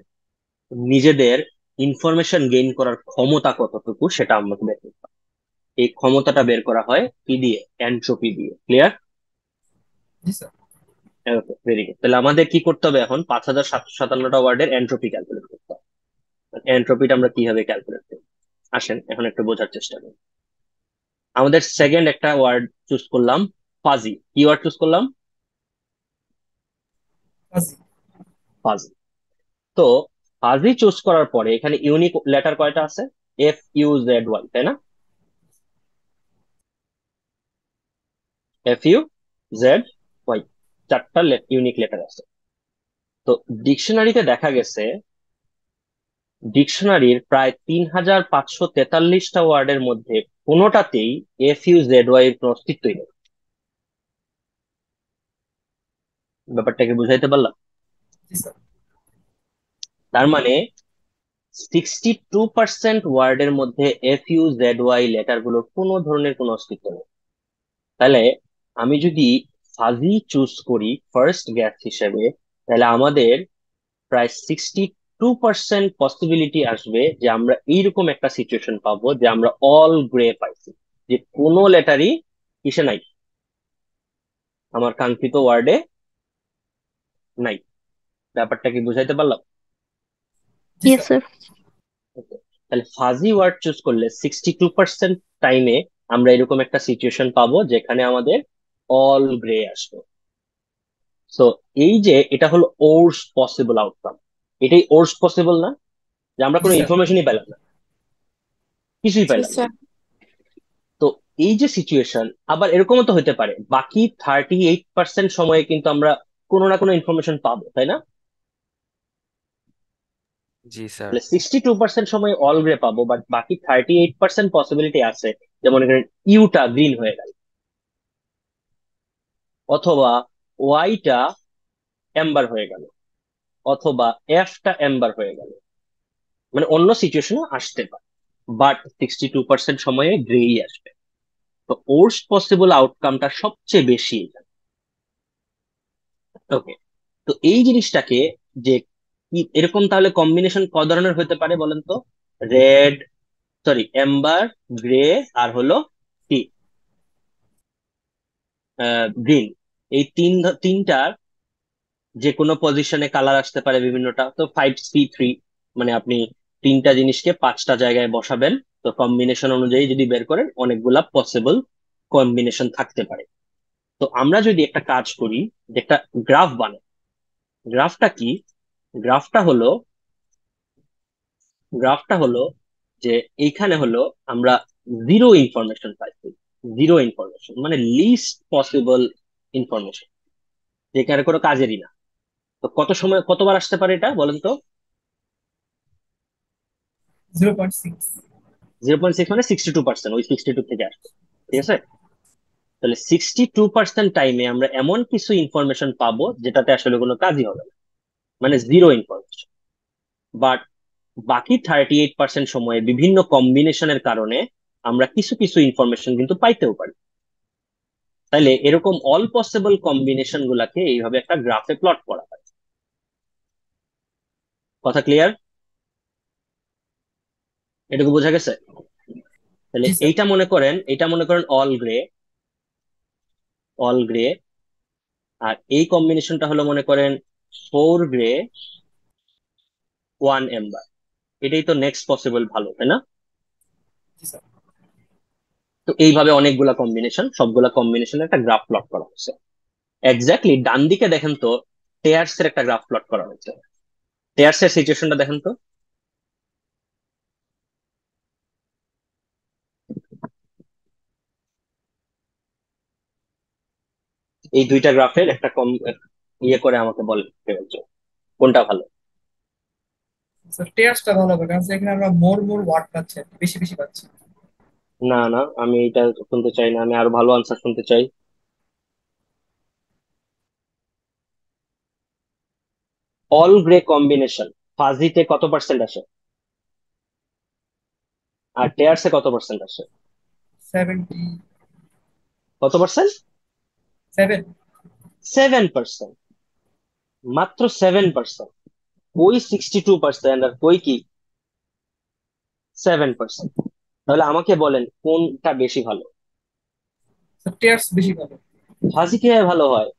S1: নিজেদের ইনফরমেশন গেইন করার ক্ষমতা কতটুকু সেটা আমাকে বের করতে হবে। এই ক্ষমতাটা বের করা হয় কি দিয়ে? এন্ট্রপি দিয়ে। ক্লিয়ার?
S4: জি স্যার।
S1: ওকে, ভেরি গুড। তাহলে আমাদের কি করতে হবে এখন? 5757টা ওয়ার্ডের এন্ট্রপি ক্যালকুলেট করতে হবে। এন্ট্রপিটা আমরা কিভাবে ক্যালকুলেট করি, আসেন এখন একটু বোঝার চেষ্টা করি। আমাদের সেকেন্ড একটা ওয়ার্ড চুজ করলাম, ফাজি। কি ওয়ার্ড চুজ করলাম?
S4: ফাজি।
S1: ফাজি। তো ফাজি চুজ করার পরে এখানে ইউনিক লেটার কয়টা আছে? FUZY, তাই না? FUZY, চারটা ইউনিক লেটার আছে। তো ডিকশনারিতে দেখা গেছে ডিকশনারির প্রায় 3543টা ওয়ার্ডের মধ্যে কোনোটাতেই FUZY এর কোনো অস্তিত্বই নেই। ব্যাপারটাকে বুঝাইতে পারলাম?
S4: জি স্যার।
S1: তার মানে 62% ওয়ার্ডের মধ্যে FUZY লেটার গুলোর কোনো ধরনের কোনো অস্তিত্ব নেই। তাহলে আমি যদি ফাজি চুজ করি ফার্স্ট গ্যাস হিসেবে, তাহলে আমাদের প্রায় 62% পসিবিলিটি আসবে যে আমরা এইরকম একটা সিচুয়েশন পাবো যে আমরা অল গ্রে পাইছি, যে কোনো লেটারই কিসে নাই, আমার কাঙ্ক্ষিত ওয়ার্ডে নাই। ব্যাপারটা কি বুঝাইতে পারলাম?
S4: জি
S5: Yes,
S4: স্যার।
S5: sir.
S1: Okay. তাহলে ফাজি ওয়ার্ড চুজ করলে 62% টাইমে আমরা এরকম একটা সিচুয়েশন পাবো যেখানে আমাদের অল গ্রে আসবে। সো এই যে এটা হলো ওর্স পসিবল আউটকাম, এটাই ওর্স পসিবল না, যে আমরা
S4: জি
S1: কোনো
S4: স্যার।
S1: ইনফরমেশনই পেলাম না, কিছুই
S5: Yes,
S1: পেলাম না।
S5: sir.
S1: তো এই যে সিচুয়েশন, আবার এরকমও তো হতে পারে বাকি 38% সময়ে কিন্তু আমরা কোনো না কোনো ইনফরমেশন পাবো, তাই না?
S3: জি স্যার।
S1: তাহলে 62% সময় অল গ্রে পাবো, বাট বাকি 38% পসিবিলিটি আছে, যেমন এখানে ইউটা গ্রিন হয়ে গেল, অথবা ওয়াইটা এম্বার হয়ে গেল, অথবা এফটা এম্বার হয়ে গেল, মানে অন্য সিচুয়েশনও আসতে পারে, বাট 62% সময়ে গ্রেই আসবে। তো ওর্স্ট পসিবল আউটকামটা সবচেয়ে বেশি। ওকে, তো এই জিনিসটাকে যে এরকম তাহলে কম্বিনেশন ক ধরনের হতে পারে বলেন তো? রেড, সরি এম্বার, গ্রে, আর হলো কি গ্রিন, এই তিনটার যে কোনো পজিশনে কালার আসতে পারে বিভিন্নটা। তো 5C3, মানে আপনি তিনটা জিনিসকে পাঁচটা জায়গায় বসাবেন, তো কম্বিনেশন অনুযায়ী যদি বের করেন অনেকগুলা পসিবল কম্বিনেশন থাকতে পারে। তো আমরা যদি একটা কাজ করি, যে একটা গ্রাফ বানাই, গ্রাফটা কি? গ্রাফটা হলো গ্রাফটা হলো যে এইখানে হলো আমরা জিরো ইনফরমেশন পাইছি। জিরো ইনফরমেশন মানে লিস্ট পসিবল ইনফরমেশন, যেখানে কোনো কাজেরই না। তো কত সময় কতবার আসতে পারে এটা বলেন তো?
S4: 0.6।
S1: 0.6 মানে 62%, ওই 62 থেকে আসবে। ঠিক আছে, তাহলে 62% টাইমে আমরা এমন কিছু ইনফরমেশন পাবো যেটাতে আসলে কোনো কাজই হবে না, মানে জিরো ইনফরমেশন। বাট বাকি 38% সময়ে বিভিন্ন কম্বিনেশনের কারণে আমরা কিছু কিছু ইনফরমেশন কিন্তু পাইতেও পারি। তাইলে এরকম অল পসিবল কম্বিনেশন গুলাকে এইভাবে একটা গ্রাফে প্লট করা হয়। কথা ক্লিয়ার? এটুকু বোঝা গেছে? তাহলে
S4: জি স্যার।
S1: এইটা মনে করেন অল গ্রে, অল গ্রে। আর এই কম্বিনেশনটা হলো মনে করেন 4 গ্রে 1 এম্বার। এটাই তো নেক্সট পসিবল, ভালো তাই না?
S4: জি স্যার।
S1: তো এইভাবে অনেকগুলা কম্বিনেশন, সবগুলা কম্বিনেশনের একটা গ্রাফ প্লট করা হচ্ছে। এক্স্যাক্টলি ডান দিকে দেখেন তো, টেয়ার্স এর একটা গ্রাফ প্লট করা হচ্ছে। টেয়ার্স এর সিচুয়েশনটা দেখেন তো। এই দুইটা গ্রাফের একটা কম ইয়ে করে আমাকে বলেন কোনটা ভালো।
S4: স্যার টেস্টটা ভালো হবে, কারণ এখানে আমরা মোর মোর ওয়ার্ড পাচ্ছি, বেশি বেশি পাচ্ছি।
S1: না না, আমি এটা শুনতে চাই না, আমি আরো ভালো আনসার শুনতে চাই। অল গ্রে কম্বিনেশন ফাজিতে কত পার্সেন্ট আসে, আর টেয়ার্সে কত পার্সেন্ট আসে?
S4: 77।
S1: কত পার্সেন্ট? 7%, মাত্র 7%। ওই 62% আর কই কি 7%। তাহলে আমাকে বলেন কোনটা বেশি ভালো?
S4: স্যার টেস্ট বেশি ভালো।
S1: ফাজি কিভাবে ভালো হয়?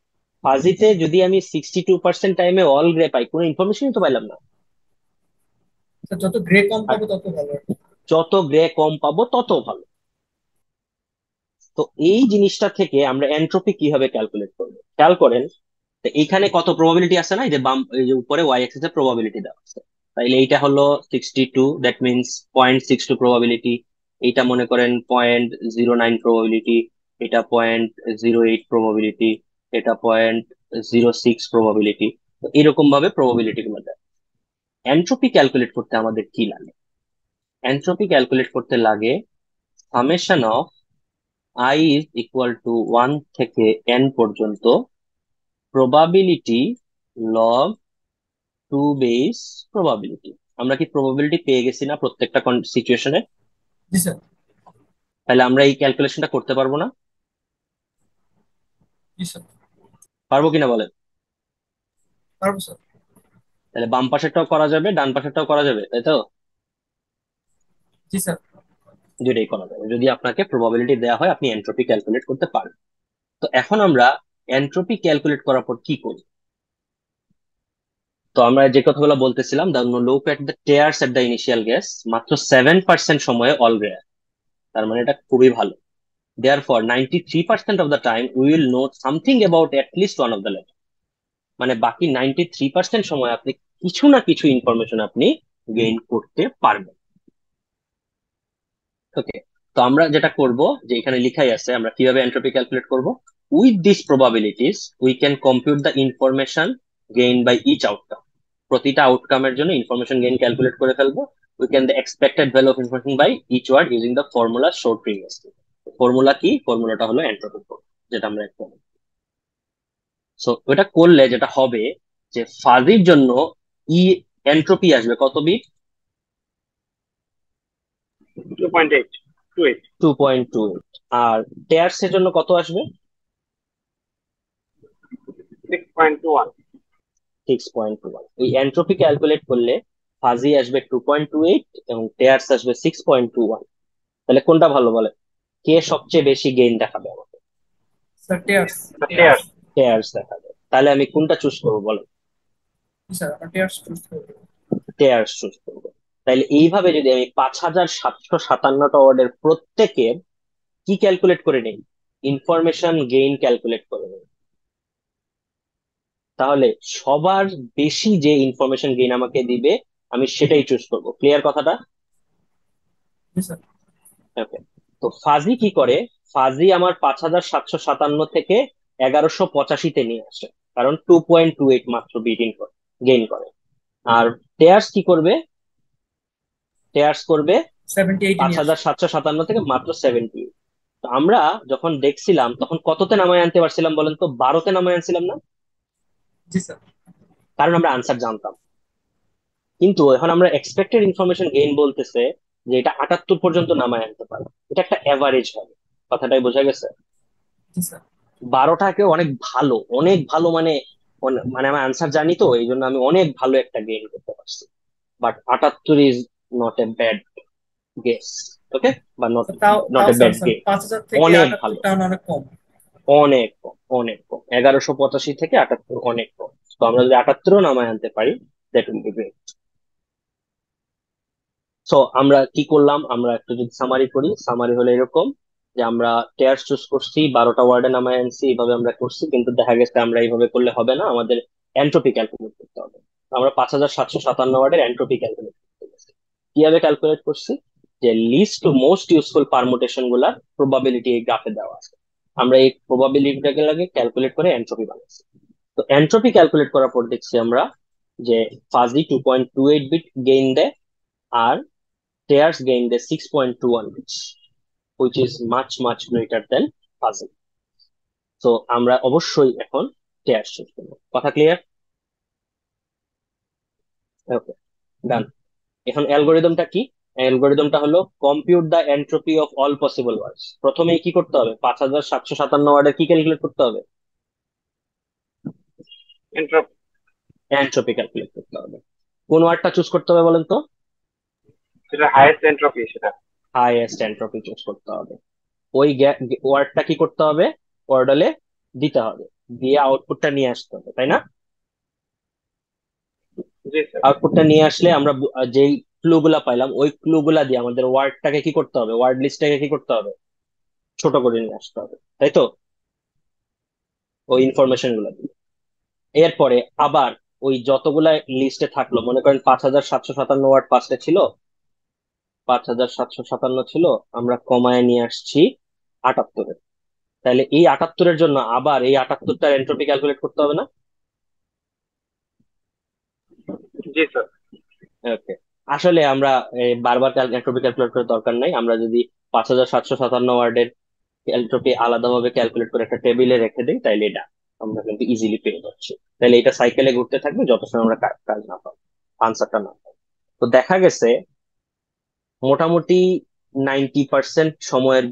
S1: ফাজিতে যদি আমি 62% টাইমে অল গ্রে পাই, কোনো ইনফরমেশনই তো পাইলাম না।
S4: স্যার যত গ্রে কম
S1: আর
S4: পাবো তত ভালো।
S1: যত গ্রে কম পাবো তত ভালো। তো এই জিনিসটা থেকে আমরা এন্ট্রপি কিভাবে ক্যালকুলেট করবো খেয়াল করেন। তো এইখানে কত প্রবাবিলিটি আছে না, এই যে বাম এই যে উপরে ওয়াই অ্যাক্সিস এর প্রবাবিলিটি দেওয়া আছে। তাইলে এইটা হলো 62, দ্যাট মিনস 0.62 প্রবাবিলিটি। এইটা মনে করেন 0.09 প্রবাবিলিটি, এটা 0.08 প্রবাবিলিটি, এটা 0.06 প্রবাবিলিটি। তো এরকম ভাবে প্রবাবিলিটি গুলো দেয়। এন্ট্রপি ক্যালকুলেট করতে আমাদের কি লাগে? এন্ট্রপি ক্যালকুলেট করতে লাগে summation of i is equal to 1 থেকে n পর্যন্ত প্রবাবিলিটি লগ 2 বেস প্রবাবিলিটি। আমরা কি প্রবাবিলিটি পেয়ে গেছি না প্রত্যেকটা সিচুয়েশনে?
S4: জি স্যার।
S1: তাহলে আমরা এই ক্যালকুলেশনটা করতে পারবো না?
S4: জি স্যার।
S1: পারবো কিনা বলেন?
S4: পারবো স্যার।
S1: তাহলে বাম পাশেরটাও করা যাবে, ডান পাশেরটাও করা যাবে, তাই তো?
S4: জি স্যার।
S1: দুইটাই করা যাবে যদি আপনাকে প্রবাবিলিটি দেওয়া হয়, আপনি এন্ট্রপি ক্যালকুলেট করতে পারেন। তো এখন আমরা এন্ট্রপি ক্যালকুলেট করার পর কি করি? তো আমরা যে কথাগুলো বলতেছিলাম, the look at the tears at the initial guess, মাত্র 7% সময়ে অল রেয়ার, তার মানে এটা খুবই ভালো। Therefore 93% of the time we will no something about at least one of the letter. মানে বাকি 93% সময় আপনি কিছু না কিছু ইনফরমেশন আপনি গেইন করতে পারবেন। ওকে, তো আমরা যেটা করব, যে এখানে লিখাই আছে আমরা কিভাবে এন্ট্রপি ক্যালকুলেট করব। With this probabilities we can compute the information gain by each outcome. প্রতিটা আউটকামের জন্য ইনফরমেশন গেইন ক্যালকুলেট করে ফেলবো। We can the expected value of information by each word using the formula showed previously. Formula কি? ফর্মুলাটা হলো entropy formula, যেটা আমরা একটা। সো ওটা করলে যেটা হবে, যে ফাজির জন্য ই এন্ট্রপি আসবে কত বিট?
S6: 2.8 2.8
S1: 2.28। আর টেয়ার্স এর জন্য কত আসবে?
S6: 6.21
S1: 6.21। এই এন্ট্রপি ক্যালকুলেট করলে ফাজি আসবে 2.28 এবং টেয়ার্স আসবে 6.21। তাহলে কোনটা ভালো বলে? কে সবচেয়ে বেশি গেইন দেখাবে আমাকে?
S4: স্যার টেয়ার্স।
S6: টেয়ার্স
S1: টেয়ার্স দেখাবে। তাহলে আমি কোনটা চুজ করবো বলেন?
S4: জি স্যার, আমরা টেয়ার্স চুজ করবো।
S1: টেয়ার্স চুজ করবো। তাহলে এইভাবে যদি আমি 5,757টা ওয়ার্ডের প্রত্যেকের কি ক্যালকুলেট করে নেই, ইনফরমেশন গেইন ক্যালকুলেট করে নেই, তাহলে সবার বেশি যে ইনফরমেশন গেইন আমাকে দিবে আমি সেটাই চুজ করব। ক্লিয়ার কথাটা?
S4: জি স্যার।
S1: ওকে, তো ফাজি কি করে? ফাজি আমার 5,757 থেকে 1185-তে নিয়ে আসে, কারণ 2.28 মাত্র গেইন করে। আর টেয়ার্স কি করবে? টেয়ার্স করবে
S4: 78
S1: পাঁচ
S4: নিয়ে
S1: হাজার
S4: আসবে।
S1: সাতশো সাতান্ন থেকে মাত্র 70। তো আমরা যখন দেখছিলাম তখন কততে নামায় আনতে পারছিলাম বলেন তো? 12তে নামায় আনছিলাম না?
S4: জি স্যার।
S1: কারণ আমরা আনসার জানতাম। কিন্তু এখন আমরা এক্সপেক্টেড ইনফরমেশন গেইন বলতেছে যে এটা 78 পর্যন্ত নামায় আনতে পারে। এটা একটা এভারেজ হবে, কথাটাই বোঝা গেছে?
S4: জি স্যার।
S1: 12টাকে অনেক ভালো, অনেক ভালো, মানে মানে আমি আনসার জানি তো এই জন্য আমি অনেক ভালো একটা গেইন করতে পারছি। But 78 is not a bad guess. Okay, বা নট
S4: স্যার, তাও
S1: নট
S4: তাও
S1: a
S4: sir
S1: bad
S4: sir
S1: game.
S4: 5,000 থেকে
S1: অনেক
S4: 78
S1: ভালো,
S4: টাউন অনেক কম।
S1: অনেক কম, অনেক কম। 1185 থেকে 78 অনেক কম। তো আমরা যদি 78ও নামায় আনতে পারি, that will be great. So আমরা কি করলাম, আমরা একটু যদি সামারি করি, সামারি হলো এরকম যে আমরা টেয়ার্স চুজ করছি, 12টা ওয়ার্ডে নামায় আনছি, এইভাবে আমরা করছি। কিন্তু দেখা গেছে আমরা এইভাবে করলে হবে না, আমাদের এন্ট্রপি ক্যালকুলেট করতে হবে। আমরা 5,757 ওয়ার্ডের এন্ট্রপি ক্যালকুলেট করতে গেছি। কিভাবে ক্যালকুলেট করছি? যে least to most useful permutation গুলার প্রবাবিলিটি এই গ্রাফে দেওয়া আছে। আমরা এই প্রবাবিলিটিটাকে লাগে ক্যালকুলেট করে এন্ট্রপি বানাচ্ছি। তো এন্ট্রপি ক্যালকুলেট করার পর দেখছি আমরা যে ফাজি 2.28 বিট গেইন দেয়, আর Tears gained a 6.21 bits, which is much greater than Fuzzy. So আমরা অবশ্যই এখন Tears চুজ করবো। কথা ক্লিয়ার? ওকে, ডান। এখন অ্যালগোরিদমটা কি? অ্যালগোরিদমটা হলো compute the entropy of all possible words. প্রথমেই কি করতে হবে? 5,757 ওয়ার্ডে কি ক্যালকুলেট করতে হবে?
S6: এন্ট্রপি
S1: এন্ট্রপি ক্যালকুলেট করতে হবে। কোন ওয়ার্ডটা চুজ করতে হবে বলেন তো?
S6: সেটা হাইয়েস্ট এন্ট্রপি সেটা
S1: হাইয়েস্ট এন্ট্রপি চুজ করতে হবে। ওই ওয়ার্ডটা কি করতে হবে? ওয়ার্ডলে দিতে হবে, দিয়ে আউটপুটটা নিয়ে আসতে হবে, তাই না?
S6: জি স্যার
S1: আউটপুটটা নিয়ে আসলে আমরা যেই ক্লু গুলা পাইলাম ওই ক্লু গুলা দিয়ে আমাদের ওয়ার্ডটাকে কি করতে হবে? ওয়ার্ড লিস্টটাকে কি করতে হবে? ছোট করে নিয়ে আসতে হবে, তাই তো? ওই ইনফরমেশন গুলা দিয়ে এরপরে আবার ওই যতগুলা লিস্টে থাকলো, মনে করেন 5,757 ওয়ার্ড ফার্স্টে ছিল, 5,757 ছিল, আমরা কমায় নিয়ে আসছি 78-এ। তাহলে এই 78-এর জন্য আবার এই 78টার এন্ট্রপি ক্যালকুলেট করতে হবে না?
S6: জি স্যার
S1: ওকে, আসলে আমরা বারবার এন্ট্রপি ক্যালকুলেট করার দরকার নাই। আমরা যদি 5757 ওয়ার্ডের এন্ট্রপি আলাদাভাবে ক্যালকুলেট করে একটা টেবিলে রেখে দিই, তাইলে এটা আমরা কিন্তু ইজিলি পেয়ে যাচ্ছি। তাহলে এটা সাইকেলে ঘুরতে থাকবে যত সময় আমরা কাজ না পাবো, আনসারটা না পাবো। তো দেখা গেছে মোটামুটি 90% সময়ের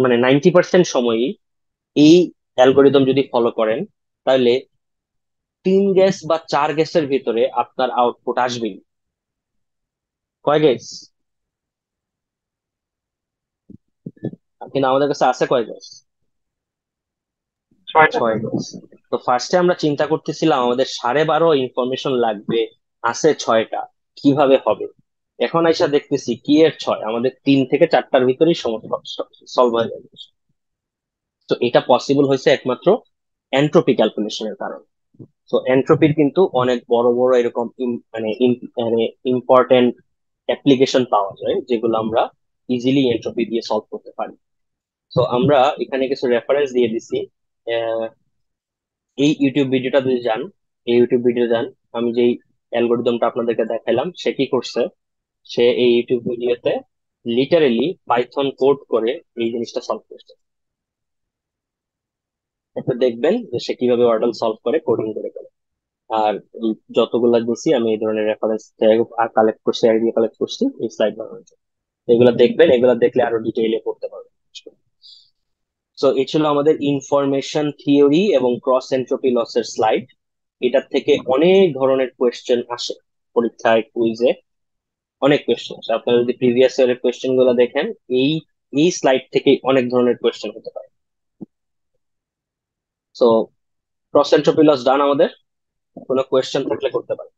S1: মানে 90% সময়ই এই অ্যালগোরিদম যদি ফলো করেন, তাহলে 3 গ্যাস বা 4 গ্যাসের ভিতরে আপনার আউটপুট আসবেই। কয় গ্যাস? কিন্তু আমাদের কাছে আছে কয় গ্যাস?
S6: 6টা।
S1: 6 গ্যাস। তো ফার্স্টে আমরা চিন্তা করতেছিলাম আমাদের 12.5 ইনফরমেশন লাগবে, আছে 6টা, কিভাবে হবে? এখন আইসা দেখতেছি কি এর 6, আমাদের 3 থেকে 4টার ভিতরেই সমস্যা সলভ হয়ে যাবে। তো এটা পসিবল হয়েছে একমাত্র এন্ট্রপি ক্যালকুলেশনের কারণে। তো এন্ট্রপির কিন্তু অনেক বড় বড় এরকম মানে ইম্পর্টেন্ট অ্যাপ্লিকেশন পাওয়া যায় যেগুলো আমরা ইজিলি এন্ট্রপি দিয়ে সলভ করতে পারি। তো আমরা এখানে কিছু রেফারেন্স দিয়ে দিছি। আহ, এই ইউটিউব ভিডিওটা যদি যান, এই ইউটিউব ভিডিও যান, আমি যেই অ্যালগোরিদমটা আপনাদেরকে দেখাইলাম সে কি করছে, সে এই ইউটিউব ভিডিওতে লিটারেলি পাইথন কোড করে এই জিনিসটা সলভ করছে। একটু দেখবেন যে সে কিভাবে অর্ডার সলভ করে, কোডিং করে করে। আর এই যতগুলা দিছি আমি এই ধরনের রেফারেন্স কালেক্ট করছি, আইডিয়া কালেক্ট করছি এই স্লাইড বানানোর জন্য। এগুলা দেখবেন, এগুলা দেখলে আরো ডিটেইলে পড়তে পারবেন। সো এই ছিল আমাদের ইনফরমেশন থিওরি এবং ক্রস এন্ট্রপি লসের স্লাইড। এটার থেকে অনেক ধরনের কোয়েশ্চেন আসে পরীক্ষায়, কুইজে অনেক কোয়েশ্চেন আসে। আপনারা যদি প্রিভিয়াস ইয়ারের কোয়েশ্চেন গুলো দেখেন, এই এই স্লাইড থেকে অনেক ধরনের কোয়েশ্চেন হতে পারে। সো ক্রস এন্ট্রপি লস ডান আমাদের, কোনো কোয়েশ্চেন থাকলে করতে পারে।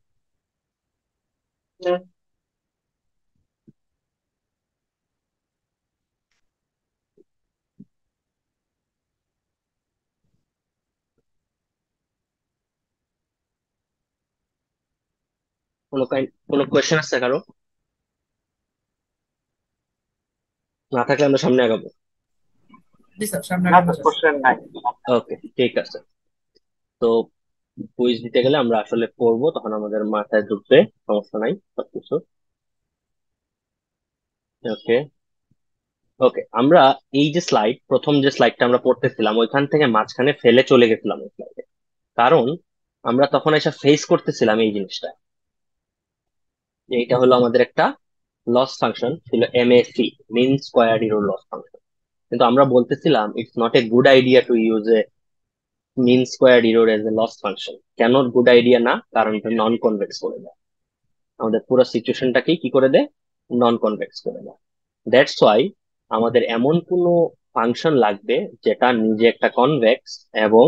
S1: কোনো কোয়েশ্চেন আছে কারো? না থাকলে আমরা সামনে আগাবো।
S4: জি স্যার, সামনে
S6: না
S4: আগানো
S6: স্যার,
S4: যায়।
S6: কোশ্চেন নাই।
S1: ওকে, ঠিক আছে। তো কুইজ দিতে গেলে আমরা আসলে পড়বো, তখন আমাদের মাথায় ঢুকবে, সমস্যা নাই সবকিছু। ওকে, ওকে, আমরা এই যে স্লাইড, প্রথম যে স্লাইডটা আমরা পড়তেছিলাম ওইখান থেকে মাঝখানে ফেলে চলে গেছিলাম ওই স্লাইডে। কারণ আমরা তখন এসে ফেস করতেছিলাম এই জিনিসটা, যে এটা হলো আমাদের একটা লস ফাংশন ছিল, MSE, mean square error loss function. কিন্তু আমরা বলতেছিলাম it's not a good idea to use a mean square error as a loss function. কেন গুড আইডিয়া না? কারণ এটা নন কনভেক্স করে দেয়, আমাদের পুরো সিচুয়েশনটাকে কি করে দেয়, নন কনভেক্স করে দেয়। দ্যাটস ওয়াই আমাদের এমন কোনো ফাংশন লাগবে যেটা নিজে একটা কনভেক্স এবং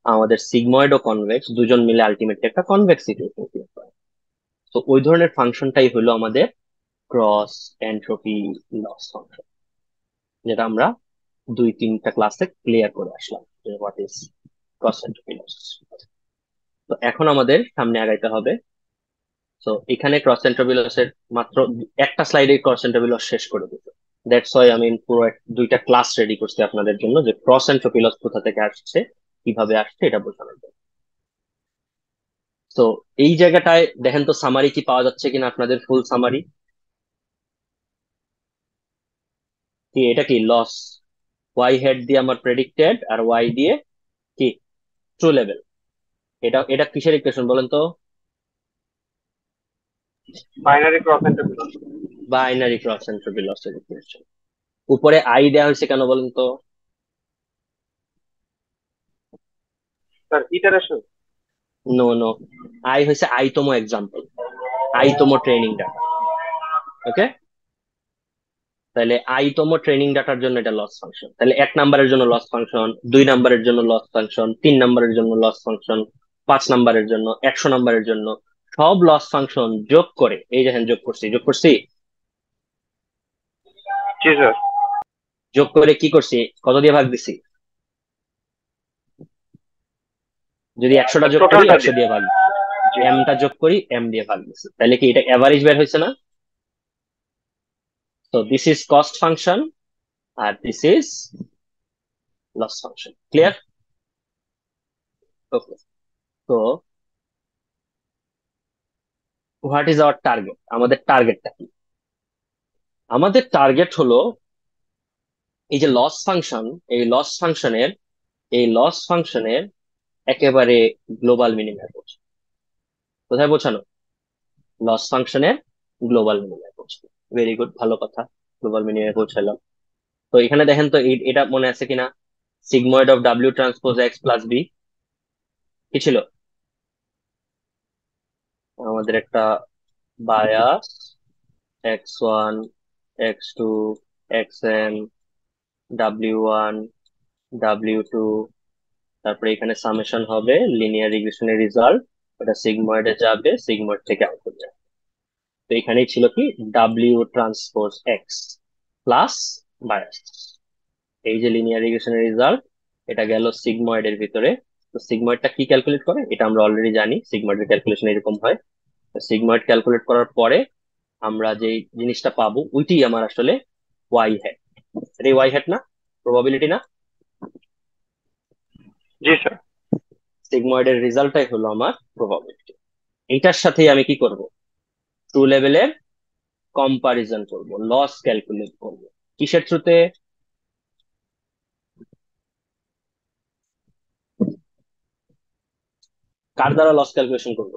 S1: আমাদের সিগময়েড ও কনভেক্স দুজন মিলে আলটিমেটলি একটা কনভেক্স সিচুয়েশন ক্রিয়েট করে। তো ওই ধরনের ফাংশনটাই হলো আমাদের ক্রস এন্ট্রপি লস ফাংশন, যেটা আমরা 2-3টা ক্লাসে ক্লিয়ার করে আসলাম যে what is cross entropy loss. তো এখন আমাদের সামনে আগাইতে হবে। তো এখানে ক্রস এন্ট্রোপিলসের মাত্র একটা স্লাইডে ক্রস এন্ট্রোপিলস শেষ করে দিত। দ্যাটস ওয়াই আমি পুরো 2টা ক্লাস রেডি করছি আপনাদের জন্য, যে ক্রস এন্ট্রোপিলস কোথা থেকে আসছে, কিভাবে আসছে এটা বোঝানোর জন্য। তো এই জায়গাটায় দেখেন তো সামারি কি পাওয়া যাচ্ছে কিনা আপনাদের, ফুল সামারি কি? এটা কি লস, ওয়াই হেড দিয়ে আমার প্রেডিক্টেড আর ওয়াই দিয়ে কি ট্রু লেভেল। এটা এটা কিসের ইকুয়েশন বলেন তো?
S6: Binary cross entropy.
S1: Binary cross এন্ট্রোপিলসের ইকুয়েশন। উপরে আই দেওয়া হয়েছে কেন বলেন তো?
S6: Sir, iteration.
S1: No no, I হয়েছে ith example, ith training data. Okay, তাহলে আইতম ট্রেনিং ডাটার জন্য এটা লস ফাংশন। তাহলে 1 নাম্বারের জন্য লস ফাংশন, 2 নাম্বারের জন্য লস ফাংশন, 3 নাম্বারের জন্য লস ফাংশন, 5 নাম্বারের জন্য, 100 নাম্বারের জন্য, সব লস ফাংশন যোগ করে, এই দেখেন যোগ করছি, যোগ করছি,
S6: জি স্যার।
S1: যোগ করে কি করছি, কত দিয়ে ভাগ দিছি? যদি 100টা যোগ করি
S6: টোটালটা
S1: 100
S6: দিন।
S1: দিয়ে ভাগ,
S6: জি।
S1: এমটা যোগ করি এম দিয়ে ভাগ দিছি, তাহলে কি এটা এভারেজ বের হয়েছে না? তো দিস ইজ কস্ট ফাংশন আর this is loss function. Clear? Okay, তো হোয়াট ইজ আওয়ার টার্গেট, আমাদের টার্গেটটা কি? আমাদের টার্গেট হলো এই যে লস ফাংশন, এই লস ফাংশনের একেবারে গ্লোবাল মিনিমায় পৌঁছে। কোথায় পৌঁছানো? লস ফাংশনের গ্লোবাল মিনিমায় পৌঁছানো। ভেরি গুড, ভালো কথা, গ্লোবাল মিনিমায় পৌঁছালাম। তো এখানে দেখেন তো এটা মনে আছে কিনা, sigmoid of W transpose X plus B কি ছিল? আমাদের একটা bias x1 x2 xn w1 w2, তারপরে এখানে সামেশন হবে লিনিয়ার রিগ্রেশনের রেজাল্ট, ওটা সিগময়েডে যাবে, সিগময়েড থেকে আউটপুট যাবে। তো এখানেই ছিল কি W transpose X plus bias, এই যে লিনিয়ার রিগ্রেশনের রেজাল্ট, এটা গেল সিগময়েডের ভিতরে। তো সিগময়েডটা কি ক্যালকুলেট করে এটা আমরা অলরেডি জানি, সিগময়েডের ক্যালকুলেশন এরকম হয়। সিগময়েড ক্যালকুলেট করার পরে আমরা যে জিনিসটা পাবো ওইটাই আমার আসলে ওয়াই হ্যাট। এটা ওয়াই হ্যাট না, প্রবাবিলিটি না?
S6: জি স্যার।
S1: সিগময়েডের রেজাল্টটাই হলো আমার প্রবাবিলিটি। এইটার সাথে আমি কি করব? ট্রু লেভেলের কম্পারিজন করব, লস ক্যালকুলেট করব। কিসের থ্রুতে? কার দ্বারা লস ক্যালকুলেশন করব?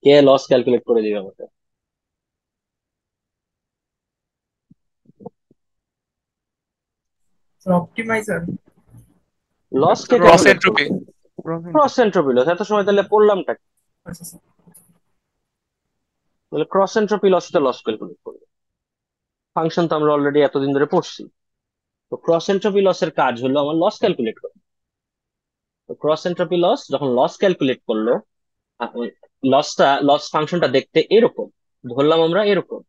S1: কে লস ক্যালকুলেট করে দিবে আমাকে?
S4: Sir optimizer.
S1: লস কে
S3: ক্রস
S1: ক্যালকুলেট
S3: এন্ট্রপি।
S1: করবে? Cross entropy loss. এত সময় তাহলে পড়লামটা কি?
S4: আচ্ছা স্যার।
S1: তাহলে ক্রস এন্ট্রপি লসটা লস ক্যালকুলেট করবে। ফাংশন তো আমরা অলরেডি এতদিন ধরে পড়ছি। তো ক্রস এন্ট্রপি লসের কাজ হলো আমার লস ক্যালকুলেট করা। তো ক্রস এন্ট্রপি লস যখন লস ক্যালকুলেট করলো, লস ফাংশনটা দেখতে এরকম, ধরলাম আমরা এরকম,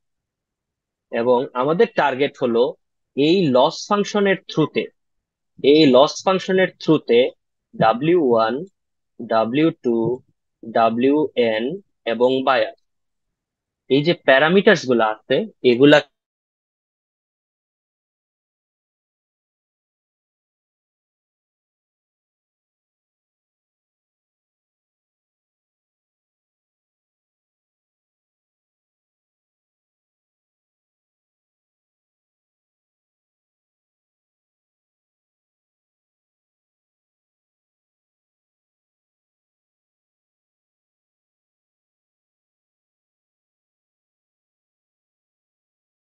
S1: এবং আমাদের টার্গেট হলো এই লস ফাংশনের থ্রুতে, ডাব্লিউ1 ডাব্লিউ2 ডাব্লিউ.n এবং বায়াস, এই যে প্যারামিটার্স গুলো আছে এগুলা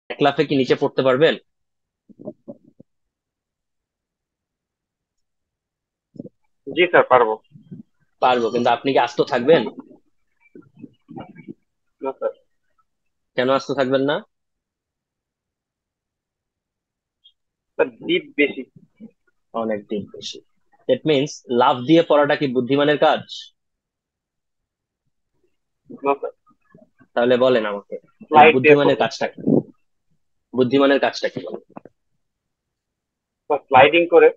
S1: এক লাফে কি নিচে পড়তে পারবেন?
S6: জি স্যার, পারবো।
S1: পারবো, কিন্তু আপনি কি আস্ত থাকবেন?
S6: না স্যার।
S1: কেন আস্ত থাকবেন না?
S6: স্যার ডিপ বেশি।
S1: অনেক দিন বেশি। দ্যাট মিনস লাফ দিয়ে পড়াটা কি বুদ্ধিমানের কাজ?
S6: না স্যার।
S1: তাহলে বলেন আমাকে, তাহলে
S6: স্লাইড দিয়ে
S1: বুদ্ধিমানের
S6: করবো।
S1: কাজটা কি? বুদ্ধিমানের কাজটা কি বলেন?
S6: স্যার স্লাইডিং করে।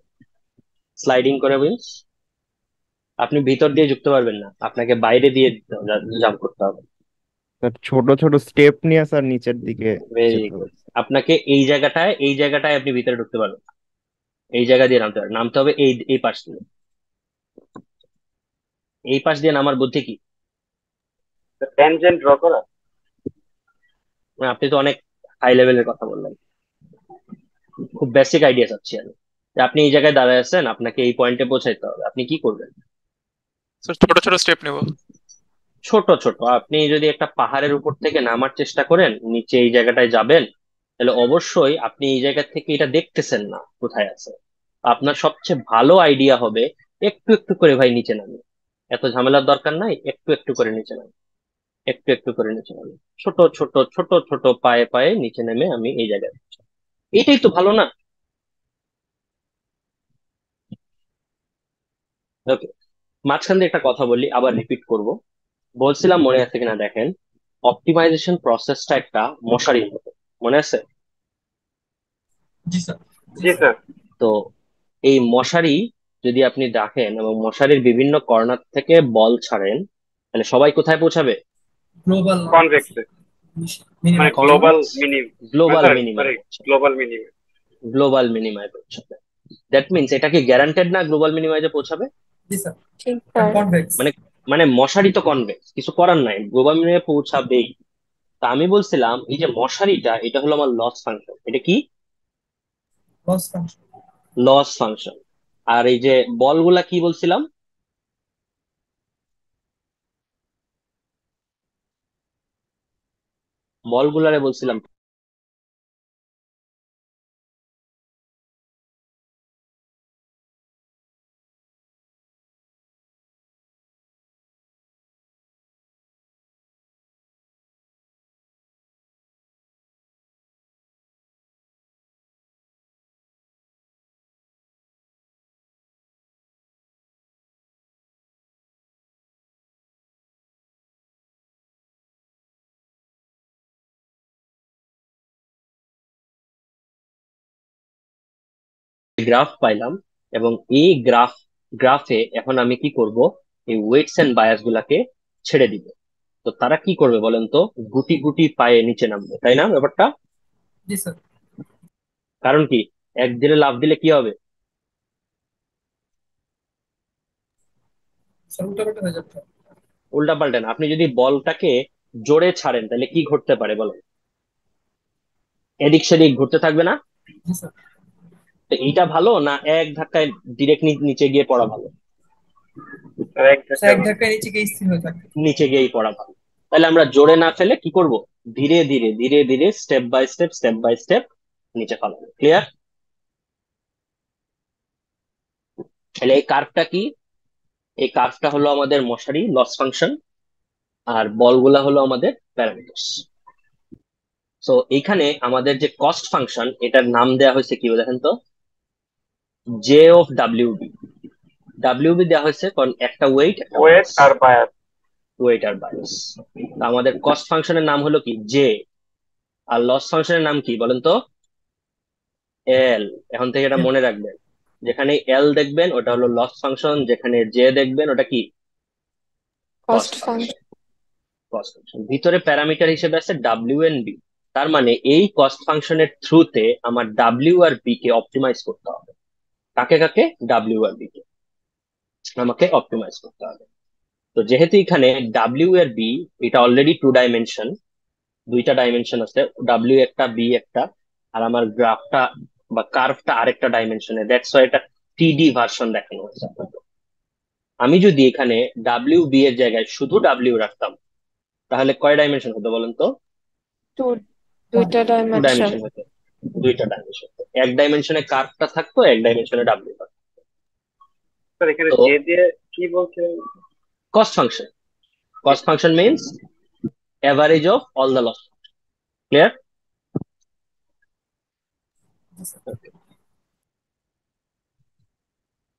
S1: স্লাইডিং করে মিনস আপনি ভিতর দিয়ে ঢুকতে পারবেন না, আপনাকে বাইরে দিয়ে জাম্প করতে হবে।
S7: স্যার ছোট ছোট স্টেপ নিয়ে স্যার নিচের দিকে
S1: ভেরি
S7: যেতে
S1: গুড।
S7: হবে।
S1: আপনাকে এই জায়গাটায় আপনি ভিতরে ঢুকতে পারবেন না। এই জায়গা দিয়ে নামতে হবে এই এই পাশ দিয়ে। এই পাশ দিয়ে নামার বুদ্ধি কি?
S6: ট্যানজেন্ট ড্র করা।
S1: মানে আপনি তো অনেক হাই লেভেলের কথা বললেন, খুব বেসিক আইডিয়া চাচ্ছি আমি। যে আপনি এই জায়গায় দাঁড়ায় আছেন, আপনাকে এই পয়েন্টে পৌঁছাইতে হবে, আপনি কি করবেন?
S3: স্যার ছোট ছোট স্টেপ নেব।
S1: ছোট ছোট। আপনি যদি একটা পাহাড়ের উপর থেকে নামার চেষ্টা করেন, নিচে এই জায়গাটায় যাবেন, তাহলে অবশ্যই আপনি এই জায়গা থেকে এটা দেখতেছেন না কোথায় আছে। আপনার সবচেয়ে ভালো আইডিয়া হবে একটু একটু করে ভাই নিচে নামি, এত ঝামেলার দরকার নাই, একটু একটু করে নিচে নামি, একটু একটু করে নিচে নামি, ছোট ছোট ছোট ছোট পায়ে পায়ে নিচে নেমে আমি এই জায়গায় পৌঁছাবো। এটাই তো ভালো না? ওকে, মাঝখান দিয়ে একটা কথা বলি, আবার রিপিট করব। বলছিলাম মনে আছে কিনা দেখেন, অপটিমাইজেশন প্রসেসটা একটা মশারির মতো, মনে আছে?
S4: জি স্যার।
S6: জি স্যার।
S1: তো এই মশারি যদি আপনি দেখেন এবং মশারির বিভিন্ন কর্নার থেকে বল ছাড়েন, তাহলে সবাই কোথায় পৌঁছাবে?
S4: গ্লোবাল
S6: কনভেক্সে। মানে
S4: minimum.
S6: Global minimum.
S1: Global
S6: sorry
S1: মিনিমায়
S6: সরি,
S1: পৌঁছাবে।
S6: Global minimum.
S1: গ্লোবাল মিনিমায় পৌঁছাবে। দ্যাট মিনস এটা কি গ্যারান্টেড না গ্লোবাল মিনিমায় যে পৌঁছাবে?
S4: জি স্যার।
S5: জি স্যার।
S4: কনভেক্স।
S1: মানে মানে মশারি তো কনভেক্স, কিছু করার নাই, ডোপামিনে পৌঁছাবেই। তা আমি বলছিলাম এই যে মশারিটা, এটা হলো আমার লস ফাংশন। এটা কি?
S4: Loss function.
S1: Loss function. আর এই যে বলগুলা কি বলছিলাম? বলগুলারে বলছিলাম গ্রাফ পাইলাম, এবং এই গ্রাফে এখন আমি কি করব, এই ওয়েটস এন্ড বায়াস গুলাকে ছেড়ে দিব। তো তারা কি করবে বলেন তো? গুটি গুটি পায়ে নিচে নামবে, তাই না ব্যাপারটা?
S4: জি স্যার।
S1: কারণ কি, এক দিলে লাফ দিলে কি হবে?
S4: স্যার উল্টাপাল্টা হয়ে যাবে।
S1: উল্টা পাল্টা না, আপনি যদি বলটাকে জোরে ছাড়েন তাহলে কি ঘটতে পারে বলেন? এদিক সেদিক ঘুরতে থাকবে না?
S4: জি স্যার।
S1: তো এইটা ভালো না এক ধাক্কায় ডিরেক্ট নিচে গিয়ে পড়া ভালো?
S6: আর এক
S4: স্যার
S6: ধাক্কা
S4: এক
S6: ভালো।
S4: ধাক্কায় নিচে গিয়ে স্থির হয়ে থাকবে।
S1: নিচে গিয়েই পড়া ভালো। তাহলে আমরা জোরে না ফেলে কি করব, ধীরে ধীরে ধীরে ধীরে স্টেপ বাই স্টেপ নিচে ফেলাবো। ক্লিয়ার? তাহলে এই কার্ভটা কি? এই কার্ভটা হলো আমাদের মশারি লস ফাংশন, আর বলগুলা হলো আমাদের প্যারামিটার্স। তো এইখানে আমাদের যে কস্ট ফাংশন, এটার নাম দেওয়া হয়েছে কি দেখেন তো, জে অফ ডাব্লিউবি। ডাব্লিউবি দেওয়া হয়েছে কারণ একটা ওয়েট একটা
S6: ওয়েট
S1: বায়াস।
S6: আর বায়াস।
S1: ওয়েট আর বায়াস। আমাদের কস্ট ফাংশনের নাম হলো কি, জে। আর লস ফাংশনের নাম কি বলেন তো? এল। এখন থেকে এটা মনে রাখবেন, যেখানে এল দেখবেন ওটা হলো লস ফাংশন, যেখানে জে দেখবেন ওটা কি, cost
S8: cost
S1: function.
S8: Function.
S1: Cost function ভিতরে প্যারামিটার হিসেবে আছে ডাব্লিউ এন্ড বি। তার মানে এই কস্ট ফাংশনের থ্রুতে আমার ডাব্লিউ আর বি কে অপটিমাইজ করতে হবে। কাকে কাকে? ডাব্লিউ আর বি কে আমাকে অপটিমাইজ করতে হবে। তো যেহেতু এখানে ডাব্লিউ আর বি, এটা অলরেডি টু ডাইমেনশন, দুইটা ডাইমেনশন আছে, ডাব্লিউ একটা বি একটা, আর আমার গ্রাফটা বা কার্ভটা আরেকটা ডাইমেনশনে, দ্যাটস ওয়াই এটা টিডি ভার্সন দেখানো হয়েছে আপনাকে। আমি যদি এখানে ডাব্লিউ বি এর জায়গায় শুধু ডাব্লিউ রাখতাম, তাহলে কয় ডাইমেনশন হতো বলেন তো?
S8: টু, দুইটা
S1: টু
S8: ডাইমেনশন।
S1: ডাইমেনশন হতো, দুইটা ডাইমেনশন। এক ডাইমেনশনে কার্ভটা থাকতো, এক ডাইমেনশনে ডাব্লিউ থাকতো।
S6: স্যার এখানে
S1: তো
S6: জে দিয়ে কি বলছেন?
S1: Cost function, cost function means average of all the loss. Clear? Okay.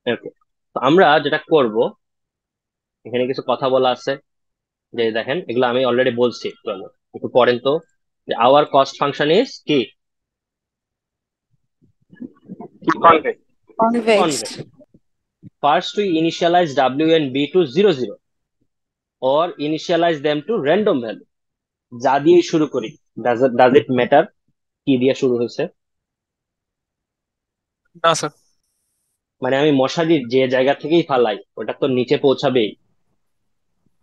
S1: Okay, তো আমরা যেটা করব, এখানে কিছু কথা বলা আছে, যে দেখেন এগুলো আমি অলরেডি বলছি একটু আগে, একটু পড়েন তো। আওয়ার কস্ট ফাংশন ইজ কি? কি বলেন?
S6: Convex.
S8: Convexed.
S1: Convex. First we initialize w and b to 0 0, or initialize them to random value. যা দিয়ে শুরু করি, ডাজ ইট ম্যাটার কি দিয়ে শুরু হয়েছে?
S3: না স্যার।
S1: মানে আমি মশারির যে জায়গা থেকেই ফালাই ওটা তো নিচে পৌঁছাবেই।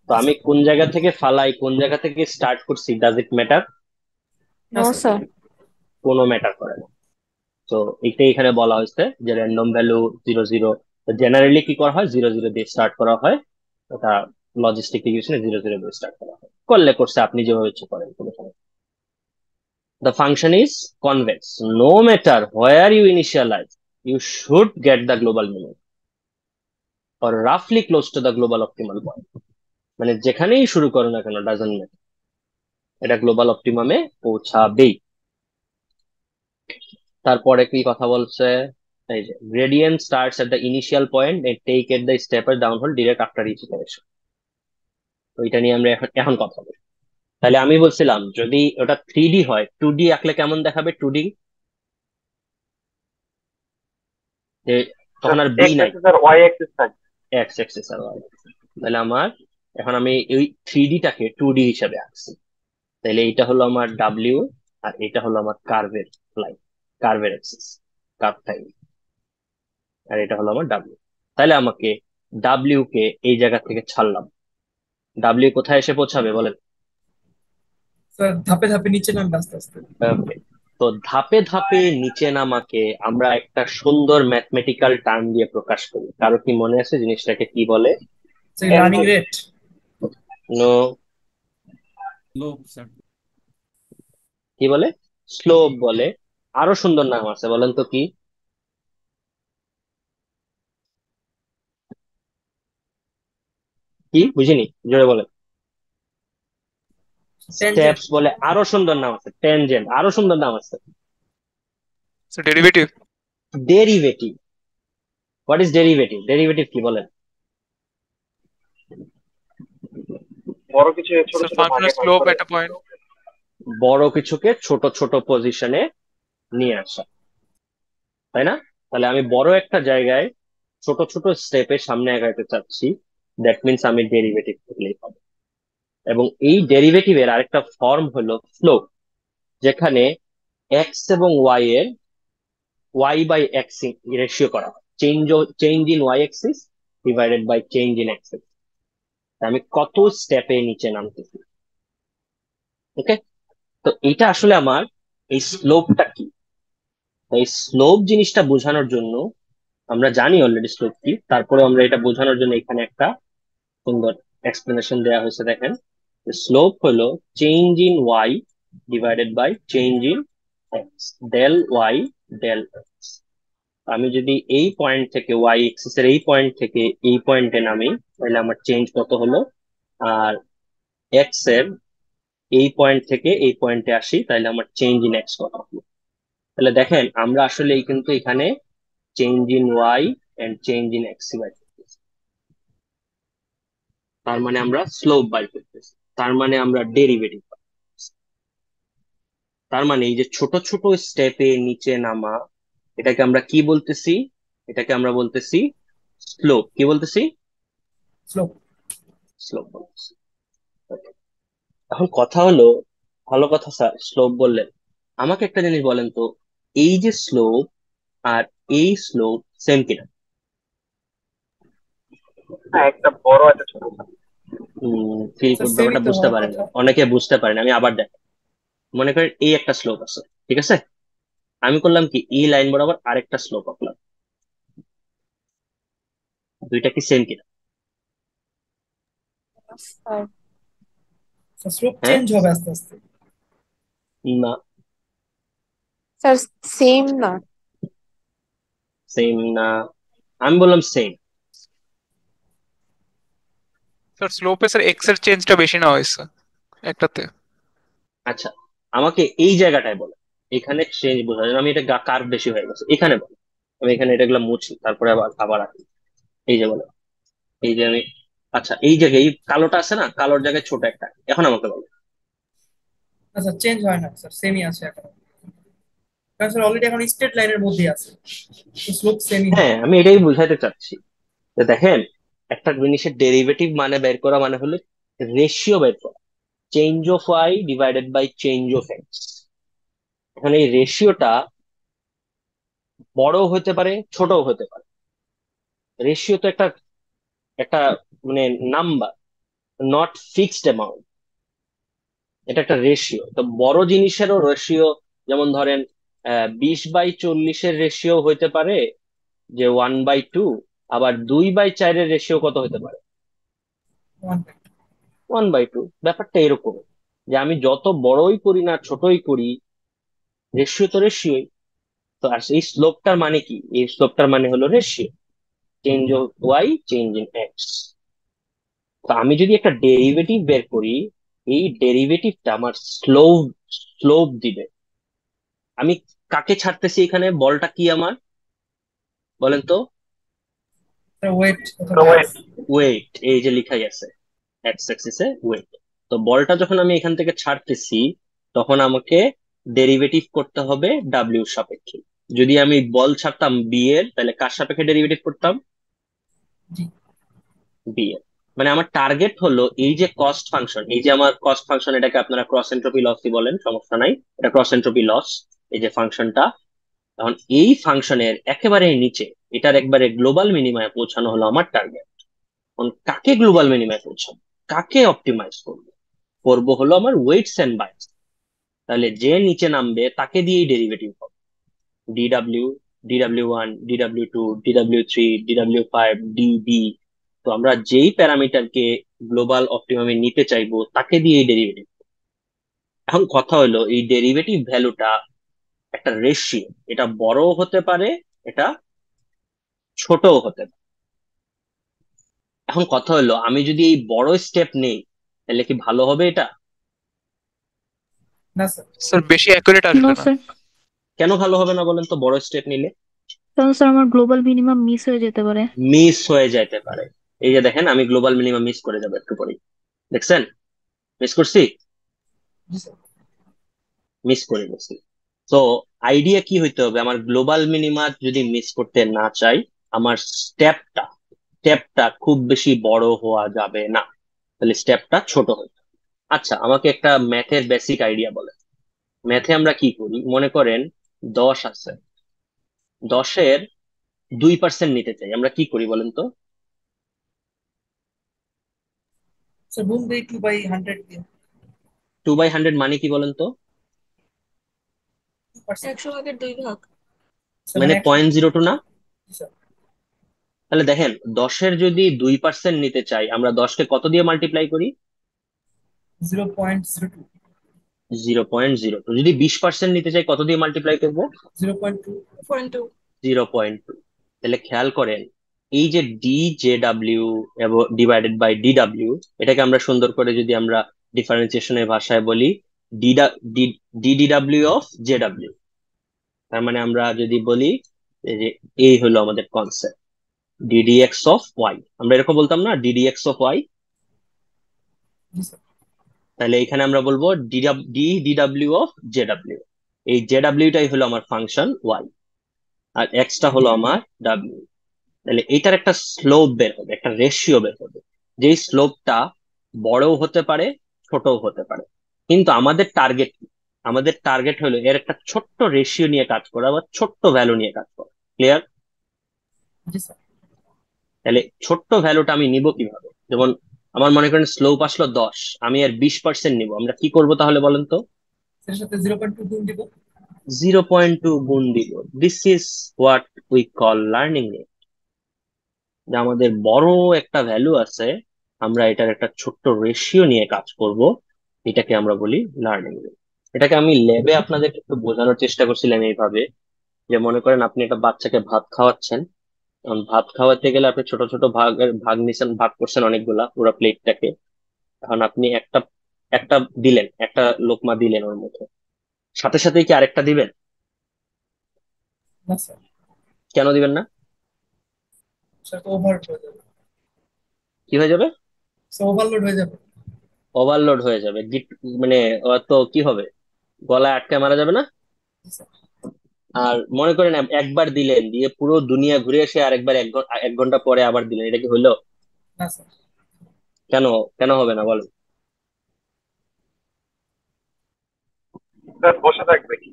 S1: তো আমি কোন জায়গা থেকে ফালাই, কোন জায়গা থেকে স্টার্ট করছি, ডাজ ইট ম্যাটার?
S4: না
S8: নো
S4: স্যার।
S8: স্যার।
S1: কোনো ম্যাটার করে না। তো এইটাই এখানে বলা হয়েছে যে র্যান্ডম ভ্যালু 0 0। জেনারেলি কি করা হয়, 0 0 দিয়ে স্টার্ট করা হয়। ওটা লজিস্টিক রিগ্রেশনে 0 0 দিয়ে স্টার্ট করা হয়। করলে করছে, আপনি যেভাবে ইচ্ছে করেন, কোনো সমস্যা। The function is convex. No matter where you initialize, you should get the global minimum or roughly close to the global optimal point. মানে যেখানেই শুরু করো না কেন, ডাজন্ট ম্যাটার, এটা গ্লোবাল অপটিমামে পৌঁছাবেই। তারপরে কি কথা বলছে, এই যে gradient starts at the initial point and take at the stepper downhill direct after each iteration। তো এটা নিয়ে আমরা এখন এখন কথা বলি। তাহলে আমি বলছিলাম যদি ওটা 3D হয়, 2D আঁকলে কেমন দেখাবে? 2D যে তখন আর বি
S6: এক্স
S1: নাই,
S6: অ্যাক্সিস আর ওয়াই অ্যাক্সিস থাকবে।
S1: এক্স এক্সিস আর ওয়াই। তাহলে আমার এখন আমি এই 3D টাকে 2D হিসাবে আঁকছি। তাহলে এইটা হলো আমার ডাব্লিউ, আর এটা হলো আমার কার্ভের লাইন, কার্ভের অ্যাক্সিস, কার্ভ টাইম, আর এটা হলো আমার ডাব্লিউ। তাহলে আমাকে ডাব্লিউ কে এই জায়গা থেকে ছাড়লাম, ডাব্লিউ কোথায় এসে পৌঁছাবে বলেন?
S4: স্যার ধাপে ধাপে নিচে নামবে আস্তে আস্তে।
S1: ওকে, তো ধাপে ধাপে নিচে নামাকে আমরা একটা সুন্দর ম্যাথমেটিক্যাল টার্ম দিয়ে প্রকাশ করি। কারো কি মনে আছে জিনিসটাকে কি বলে?
S4: Learning rate.
S1: নো, কি বলে? স্লোপ বলে। আরো সুন্দর নাম আছে, বলেন তো কি? কি বুঝিনি, জোরে বলেন।
S4: টেনজেন্ট।
S1: স্টেপস বলে, আরো সুন্দর নাম আছে ট্যানজেন্ট, আরো সুন্দর নাম আছে
S3: derivative.
S1: Derivative. What is derivative? Derivative কি বলেন?
S6: বড় কিছু ছোট
S3: স্যার
S6: ছোট ভাগে
S3: ফাংশনের
S6: ভাগ
S3: স্লোপ
S6: করে।
S3: একটা পয়েন্ট।
S1: বড় কিছুকে ছোট ছোট পজিশনে নিয়ে আসা, তাই না? তাহলে আমি বড় একটা জায়গায় ছোট ছোট স্টেপে সামনে আগাইতে চাচ্ছি, দ্যাট মিনস আমি ডেরিভেটিভ করলেই হবে। এবং এই ডেরিভেটিভের আরেকটা ফর্ম হলো স্লোপ, যেখানে এক্স এবং ওয়াই এর ওয়াই বাই এক্স রেশিও করা হয়। Change in Y axis divided by change in axis. আমি কত স্টেপে নিচে নামতেছি। ওকে, তো এটা আসলে আমার এই স্লোপটা কি, এই স্লোপ জিনিসটা বোঝানোর জন্য আমরা জানি অলরেডি স্লোপ কি, তারপরে আমরা এটা বোঝানোর জন্য এখানে একটা সুন্দর এক্সপ্লেনেশন দেওয়া হয়েছে। দেখেন, স্লোপ হলো change in Y divided by change in X, del Y del X. আমি যদি এই পয়েন্ট থেকে ওয়াই এক্সিস এর এই পয়েন্ট থেকে এই পয়েন্টে নামি, তাহলে আমার চেঞ্জ কত হলো? আর এক্স এর এই পয়েন্ট থেকে এই পয়েন্টে আসি, তাহলে আমার চেঞ্জ ইন এক্স কত হলো? তাহলে দেখেন, আমরা আসলে কিন্তু এখানে change in Y and change in X by করতেছি। তার মানে আমরা স্লোপ বাই করতেছি, তার মানে আমরা ডেরিভেটিভ। তার মানে এই যে ছোট ছোট স্টেপে নিচে নামা, এটাকে আমরা কি বলতেছি? এটাকে আমরা বলতেছি স্লোপ। কি বলতেছি?
S4: স্লোপ।
S1: স্লোপ বলতেছি। Okay. এখন কথা হলো, ভালো কথা স্যার স্লোপ বললেন, আমাকে একটা জিনিস বলেন তো, এই যে স্লোপ আর এই স্লোপ সেম কিনা?
S6: হ্যাঁ, একটা বড় একটা ছোট।
S1: ফিল
S4: স্যার সেমই
S1: ব্যাপারটা
S4: তো
S1: বুঝতে
S4: হওয়ার
S1: পারেন,
S4: কথা।
S1: অনেকে বুঝতে পারেন। আমি আবার দেখ, মনে করেন এই একটা স্লোপ আছে, ঠিক আছে? আমি করলাম কি, এই লাইন বরাবর আরেকটা স্লোপ আঁকলাম, দুইটা কি সেম কিনা?
S8: স্যার
S4: স্লোপ
S1: হ্যাঁ,
S4: চেঞ্জ হবে আস্তে আস্তে।
S1: না,
S8: স্যার সেম না।
S1: সেম না, আমি বললাম সেম।
S3: স্যার স্লোপে স্যার এক্স এর চেঞ্জটা বেশি না হয়েছে একটাতে।
S1: আচ্ছা, আমাকে এই জায়গাটায় বলে, এখানে চেঞ্জ বোঝা যায় না, আমি এটা কার বেশি হয়ে গেছে এখানে বলে, আমি এখানে এটাগুলো মুছি, তারপরে আবার আবার আঁকি। এই যে বলে, এই যে আমি, আচ্ছা এই জায়গায় এই কালোটা আছে না, কালোর জায়গায় ছোট একটা আঁকি। এখন আমাকে বলো।
S4: আচ্ছা চেঞ্জ হয় না স্যার, সেমই আছে এখন, কারণ স্যার অলরেডি এখন স্ট্রেট লাইনের মধ্যে আছে, তো স্লোপ সেমই হবে।
S1: হ্যাঁ, আমি এটাই বুঝাইতে চাচ্ছি যে দেখেন, একটা জিনিসের ডেরিভেটিভ মানে বের করা মানে হলো রেশিও বের করা, change of Y divided by change of X. এখন এই রেশিওটা বড়ও হতে পারে ছোটও হতে পারে। রেশিও তো একটা একটা মানে নাম্বার, নট ফিক্সড অ্যামাউন্ট। এটা একটা রেশিও, তো বড় জিনিসেরও রেশিও, যেমন ধরেন 20/40 রেশিও হইতে পারে যে 1/2, আবার 2/4 রেশিও কত হতে পারে? 1/2। ব্যাপারটা এরকম যে আমি যত বড়ই করি না ছোটই করি, রেশিও তো রেশিওই। তো আর এই স্লোপটার মানে কি? এই স্লোপটার মানে হলো ratio, change of Y change in X. তো আমি যদি একটা ডেরিভেটিভ বের করি, এই ডেরিভেটিভটা আমার স্লোপ স্লোপ দিবে। আমি কাকে ছাড়তেছি এখানে? বলটা কি আমার, বলেন তো?
S4: ওয়েট অথবা
S6: ওয়েট।
S4: এক্স।
S1: ওয়েট, এই যে লিখাই আছে এক্স অ্যাক্সিসে ওয়েট। তো বলটা যখন আমি এখান থেকে ছাড়তেছি, তখন আমাকে ডেরিভেটিভ করতে হবে ডাব্লিউ সাপেক্ষে। যদি আমি বল ছাড়তাম বি এর, তাহলে কার সাপেক্ষে ডেরিভেটিভ করতাম?
S4: জি।
S1: বি এর। মানে আমার টার্গেট হলো এই যে কস্ট ফাংশন, এই যে আমার কস্ট ফাংশন, এটাকে আপনারা ক্রস এন্ট্রপি লসই বলেন, সমস্যা নাই, এটা ক্রস এন্ট্রপি লস। এই যে ফাংশনটা, এখন এই ফাংশনের একেবারে নিচে এটার একবারে গ্লোবাল মিনিমায় পৌঁছানো হলো আমার টার্গেট। কাকে গ্লোবাল মিনিমায় পৌঁছাবো? কাকে অপটিমাইজ করবো? করবো হলো আমার ওয়েটস এন্ড বাইটস। তাহলে যে নিচে নামবে তাকে দিয়েই ডেরিভেটিভ হবে। DW, DW1, DW2, DW3, DW5, DB। তো আমরা যেই প্যারামিটারকে গ্লোবাল অপটিমামে নিতে চাইবো তাকে দিয়েই ডেরিভেটিভ। এখন কথা হলো এই ডেরিভেটিভ ভ্যালুটা একটা রেশিও, এটা বড়ও হতে পারে, এটা ছোটও হতে পারে। এখন কথা হলো আমি যদি এই বড় স্টেপ নেই তাহলে কি ভালো হবে এটা?
S4: না স্যার।
S3: স্যার বেশি অ্যাকুরেট
S5: নো
S3: আসবে না।
S5: স্যার,
S1: কেন ভালো হবে না বলেন তো বড় স্টেপ নিলে?
S5: কারণ স্যার আমার গ্লোবাল মিনিমাম মিস হয়ে যেতে পারে।
S1: মিস হয়ে যাইতে পারে। এই যে দেখেন আমি গ্লোবাল মিনিমাম মিস করে যাবো একটু পরেই, দেখছেন? মিস করছি,
S4: জি স্যার।
S1: মিস করে গেছি। তো আইডিয়া কি হইতে হবে, আমার গ্লোবাল মিনিমা যদি মিস করতে না চাই, আমার স্টেপটা খুব বেশি বড় হওয়া যাবে না, তাহলে স্টেপটা ছোট হইতে হবে। আচ্ছা, আমাকে একটা ম্যাথের বেসিক আইডিয়া বলে। ম্যাথে আমরা কি করি, মনে করেন 10 আছে, 10-এর 2% নিতে চাই, আমরা কি করি বলেন তো?
S4: স্যার গুণ দেই 2/100 দিয়ে।
S1: 2/100 মানে কি বলেন তো?
S4: 2%।
S8: 100 ভাগের 2 ভাগ।
S4: স্যার
S1: মানে
S4: মানে 100।
S1: 0.02 না?
S4: জি স্যার।
S1: তাহলে দেখেন 10-এর যদি 2% নিতে চাই, আমরা 10কে কত দিয়ে মাল্টিপ্লাই করি?
S4: 0.02।
S1: 0.02। যদি 20% নিতে চাই কত দিয়ে মাল্টিপ্লাই করবো?
S4: 0.2।
S8: 2.2।
S1: 0.2। তাহলে খেয়াল করেন এই যে DJW এবং ডিভাইডেড বাই DW, এটাকে আমরা সুন্দর করে যদি আমরা ডিফারেন্সিয়েশনের ভাষায় বলি, DDW অফ JW। তার মানে আমরা যদি বলি যে এই হলো আমাদের কনসেপ্ট, DDX অফ ওয়াই। আমরা এরকম বলতাম না, DDX অফ ওয়াই।
S4: জি স্যার।
S1: তাহলে এখানে আমরা বলবো DDW অফ JW। এই JW টাই হলো আমার ফাংশন ওয়াই, আর এক্সটা হলো আমার ডাব্লিউ। তাহলে এইটার একটা স্লোপ বের হবে, একটা রেশিও বের হবে, যেই স্লোপটা বড়ও হতে পারে, ছোটও হতে পারে। কিন্তু আমাদের টার্গেট হলো এর একটা ছোট্ট রেশিও নিয়ে কাজ করা বা ছোট্ট ভ্যালু নিয়ে কাজ করা। ক্লিয়ার?
S4: জি স্যার।
S1: তাহলে ছোট্ট ভ্যালুটা আমি নিব কিভাবে? যেমন আমার মনে করেন স্লোপ আসলো 10, আমি এর 20% নিব, আমরা কি করব তাহলে বলেন তো?
S4: এর সাথে 0.2 গুণ দিব।
S1: 0.2 গুণ দিব। This is what we call learning rate. যে আমাদের বড় একটা ভ্যালু আছে, আমরা এটার একটা ছোট্ট রেশিও নিয়ে কাজ করব, এটাকে আমরা বলি লার্নিং রেট। এটাকে আমি ল্যাবে আপনাদের একটু বোঝানোর চেষ্টা করছিলাম এইভাবে, যে মনে করেন আপনি একটা বাচ্চাকে ভাত খাওয়াচ্ছেন। এখন ভাত খাওয়াতে গেলে আপনি ছোট ছোট ভাগ নিছেন, ভাগ করছেন অনেকগুলা পুরো প্লেটটাকে। এখন আপনি একটা একটা দিলেন, একটা লোকমা দিলেন ওর মধ্যে, সাথে সাথে কি আরেকটা দিবেন?
S4: না স্যার।
S1: কেন দিবেন না?
S4: স্যার তো ওভারলোড হয়ে যাবে।
S1: কি হয়ে যাবে?
S4: স্যার ওভারলোড হয়ে যাবে।
S1: ওভারলোড হয়ে যাবে, মানে ও তো কি হবে, গলায় আটকে মারা যাবে না?
S4: জি স্যার।
S1: আর মনে করেন একবার দিলেন, দিয়ে পুরো দুনিয়া ঘুরে এসে আরেকবার 1 ঘন্টা পরে আবার দিলেন, এটা কি হইলো?
S4: না স্যার।
S1: কেন? কেন হবে না বলেন?
S6: স্যার বসে থাকবে কি?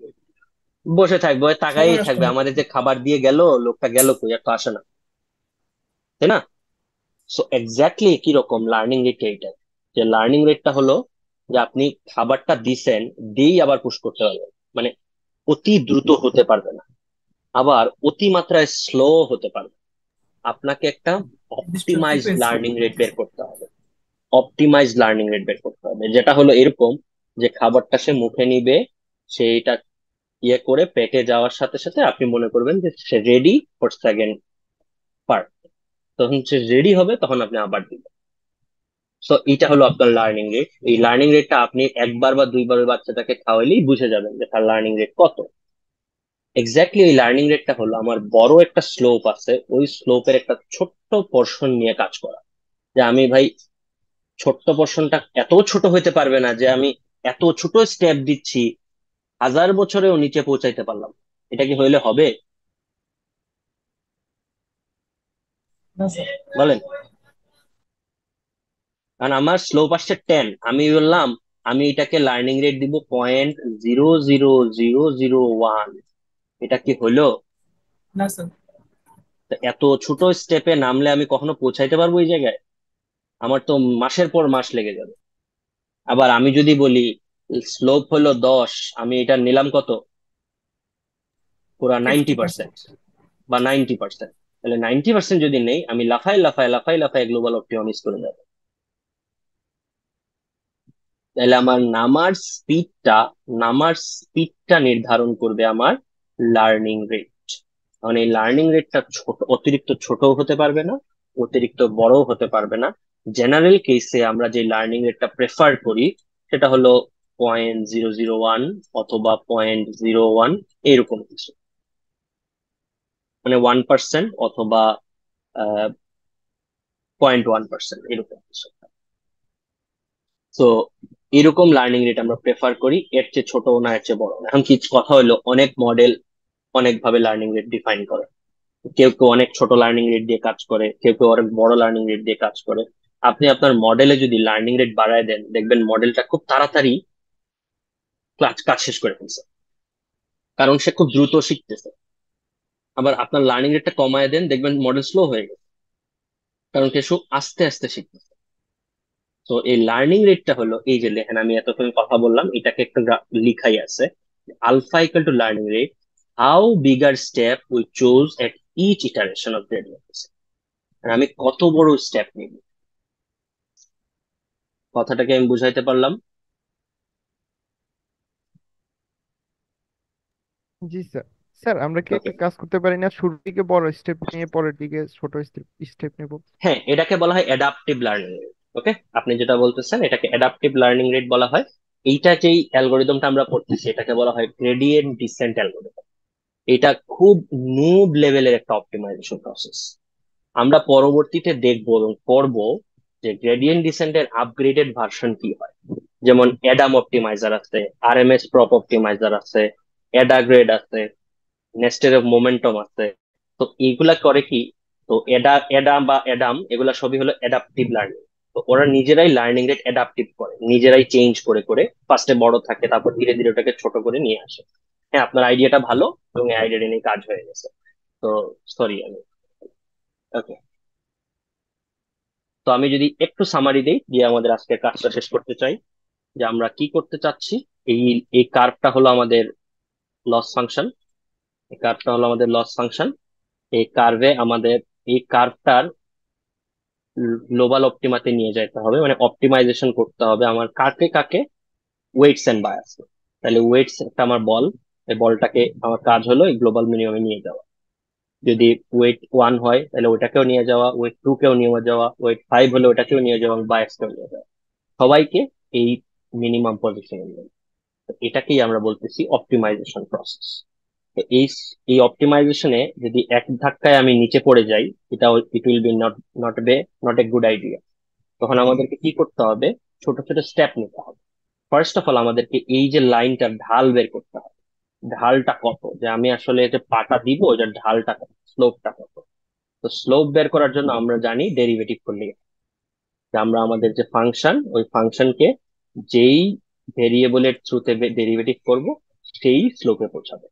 S1: বসে থাকবে, ওই
S4: সময়
S1: তাকাই
S4: নষ্ট
S1: থাকবে,
S4: হবে।
S1: আমাদের যে খাবার দিয়ে গেল, লোকটা গেল কই, আর তো আসে না, তাই না? সো এক্স্যাক্টলি কি রকম লার্নিং রেট এইটা, যে লার্নিং রেটটা হলো যে আপনি খাবারটা দিছেন, দিয়েই আবার পুশ করতে পারবেন, মানে অতি দ্রুত হতে পারবে না, আবার অতিমাত্রায় স্লো হতে পারবে। আপনাকে একটা
S4: নির্দিষ্ট
S1: অপটিমাইজড
S4: ফ্রিকোয়েন্সি।
S1: লার্নিং রেট বের করতে হবে। অপটিমাইজড লার্নিং রেট বের করতে হবে, যেটা হলো এরকম যে খাবারটা সে মুখে নিবে, সেইটা ইয়ে করে পেটে যাওয়ার সাথে সাথে আপনি মনে করবেন যে সে রেডি ফর সেকেন্ড পার্ট। তখন সে রেডি হবে, তখন আপনি আবার দিবেন। সো এটা হলো আপনার লার্নিং রেট। এই লার্নিং রেটটা আপনি একবার বা দুইবার ওই বাচ্চাটাকে খাওয়াইলেই বুঝে যাবেন যে তার লার্নিং রেট কত। এক্স্যাক্টলি এই লার্নিং রেটটা হলো আমার বড় একটা স্লোপ আছে, ওই স্লোপের একটা ছোট্ট পোর্শন নিয়ে কাজ করা। যে আমি ভাই ছোট্ট পোর্শনটা এত ছোট হইতে পারবে না যে আমি এত ছোট স্টেপ দিচ্ছি, 1000 বছরেও নিচে পৌঁছাইতে পারলাম, এটা কি হইলে হবে?
S4: না স্যার।
S1: বলেন। কারণ আমার স্লোপ আসছে 10, আমি বললাম আমি এটাকে লার্নিং রেট দিব 0.00001, এটা কি হইলো?
S4: না স্যার।
S1: তো এত ছোট স্টেপে নামলে আমি কখনো পৌঁছাইতে পারবো এই জায়গায়? আমার তো মাসের পর মাস লেগে যাবে। আবার আমি যদি বলি স্লোপ হলো 10, আমি এটা নিলাম কত, পুরা 90%
S4: 50%।
S1: বা 90%। তাহলে 90% যদি নেই, আমি লাফাই লাফাই লাফাই লাফাই গ্লোবাল অপটিমাম ইউজ করে যাবো। তাহলে আমার নামার স্পিডটা নির্ধারণ করবে আমার লার্নিং রেট। মানে এই লার্নিং রেটটা ছোট, অতিরিক্ত ছোটও হতে পারবে না, অতিরিক্ত বড়ও হতে পারবে না। জেনারেল কেসে আমরা যে লার্নিং রেটটা প্রেফার করি সেটা হলো 0.001 অথবা 0.01, এরকম কিছু, মানে 1% অথবা 0.1%, এরকম কিছু। তো এরকম লার্নিং রেট আমরা প্রেফার করি, এর চেয়ে ছোট না এর চেয়ে বড় না। এখন কি কথা হলো, অনেক মডেল অনেক ভাবে লার্নিং রেট ডিফাইন করে। কেউ কেউ অনেক ছোট লার্নিং রেট দিয়ে কাজ করে, কেউ কেউ অনেক বড় লার্নিং রেট দিয়ে কাজ করে। আপনি আপনার মডেলে যদি লার্নিং রেট বাড়ায় দেন, দেখবেন মডেলটা খুব তাড়াতাড়ি কাজ শেষ করে ফেলছে, কারণ সে খুব দ্রুত শিখতেছে। আবার আপনার লার্নিং রেটটা কমায় দেন, দেখবেন মডেল স্লো হয়ে গেছে, কারণ সে আস্তে আস্তে শিখতেছে। তো এই লার্নিং রেটটা হলো, এই যে দেখেন আমি এতক্ষণ কথা বললাম, এটাকে একটা লিখাই আছে, alpha equal to learning rate, how bigger step we choose at each iteration of gradient. আমি কত বড় স্টেপ নিব, কথাটাকে আমি বুঝাইতে পারলাম?
S7: জি স্যার। স্যার আমরা কি
S1: ওকে।
S7: একটা কাজ করতে পারি না, শুরুর দিকে বড় স্টেপ নিয়ে পরের দিকে ছোট স্টেপ স্টেপ নেব?
S1: হ্যাঁ, এটাকে বলা হয় অ্যাডাপটিভ লার্নিং রেট। ওকে, আপনি যেটা বলতেছেন এটাকে অ্যাডাপটিভ লার্নিং রেট বলা হয়। এইটা যেই অ্যালগোরিদমটা আমরা পড়তেছি এটাকে বলা হয় গ্রেডিয়েন্ট ডিসেন্ট অ্যালগোরিদম। এটা খুব নুব লেভেলের একটা অপটিমাইজেশন প্রসেস। আমরা পরবর্তীতে দেখবো এবং পড়বো যে গ্রেডিয়েন্ট ডিসেন্টের আপগ্রেডেড ভার্সন কি হয়। যেমন অ্যাডাম অপটিমাইজার আছে, আরএমএস প্রপ অপটিমাইজার আছে, অ্যাডাগ্রেড আছে, নেস্টেড অফ মোমেন্টাম আছে। তো এইগুলা করে কি, তো অ্যাডাম এগুলা সবই হলো অ্যাডাপটিভ লার্নিং। তো ওরা নিজেরাই লার্নিং রেট অ্যাডাপটিভ করে, নিজেরাই চেঞ্জ করে করে ফার্স্টে বড় থাকে, তারপর ধীরে ধীরে ওটাকে ছোট করে নিয়ে আসে। হ্যাঁ, আপনার আইডিয়াটা ভালো এবং এই আইডিয়াটা নিয়ে কাজ হয়ে গেছে। তো সরি আমি, ওকে। তো আমি যদি একটু সামারি দেই দিয়ে আমাদের আজকের কাজটা শেষ করতে চাই, যে আমরা কি করতে চাচ্ছি। এই এই কার্ভটা হলো আমাদের লস ফাংশন, এই কার্ভটা হলো আমাদের লস ফাংশন। এই কার্ভে আমাদের, এই কার্ভটার গ্লোবাল অপটিমাতে নিয়ে যেতে হবে, মানে অপটিমাইজেশন করতে হবে আমার কাকে কাকে, ওয়েটস এন্ড বায়াস। তাহলে ওয়েটস একটা আমার বল, এই বলটাকে আমার কাজ হলো এই গ্লোবাল মিনিমামে নিয়ে যাওয়া। যদি ওয়েট 1 হয় তাহলে ওটাকেও নিয়ে যাওয়া, ওয়েট 2 কেও নিয়ে যাওয়া, ওয়েট 5 হলে ওটাকেও নিয়ে যাওয়া, এবং বায়াসকেও নিয়ে যাওয়া, সবাইকে এই মিনিমাম পজিশনে নিয়ে যাওয়া। তো এটাকেই আমরা বলতেছি অপটিমাইজেশন প্রসেস। তো এই অপটিমাইজেশনে যদি এক ধাক্কায় আমি নিচে পড়ে যাই, এটা it will be not a good idea. তখন আমাদেরকে কি করতে হবে, ছোট ছোট স্টেপ নিতে হবে। ফার্স্ট অফ অল আমাদেরকে এই যে লাইনটার ঢাল বের করতে হবে, ঢালটা কত, যে আমি আসলে যে পাটা দিব ওটার ঢালটা কত, স্লোপটা কত। তো স্লোপ বের করার জন্য আমরা জানি ডেরিভেটিভ করলে, যে আমরা আমাদের যে ফাংশন, ওই ফাংশনকে যেই ভেরিয়েবলের থ্রুতে ডেরিভেটিভ করব সেই স্লোপে পৌঁছাবে।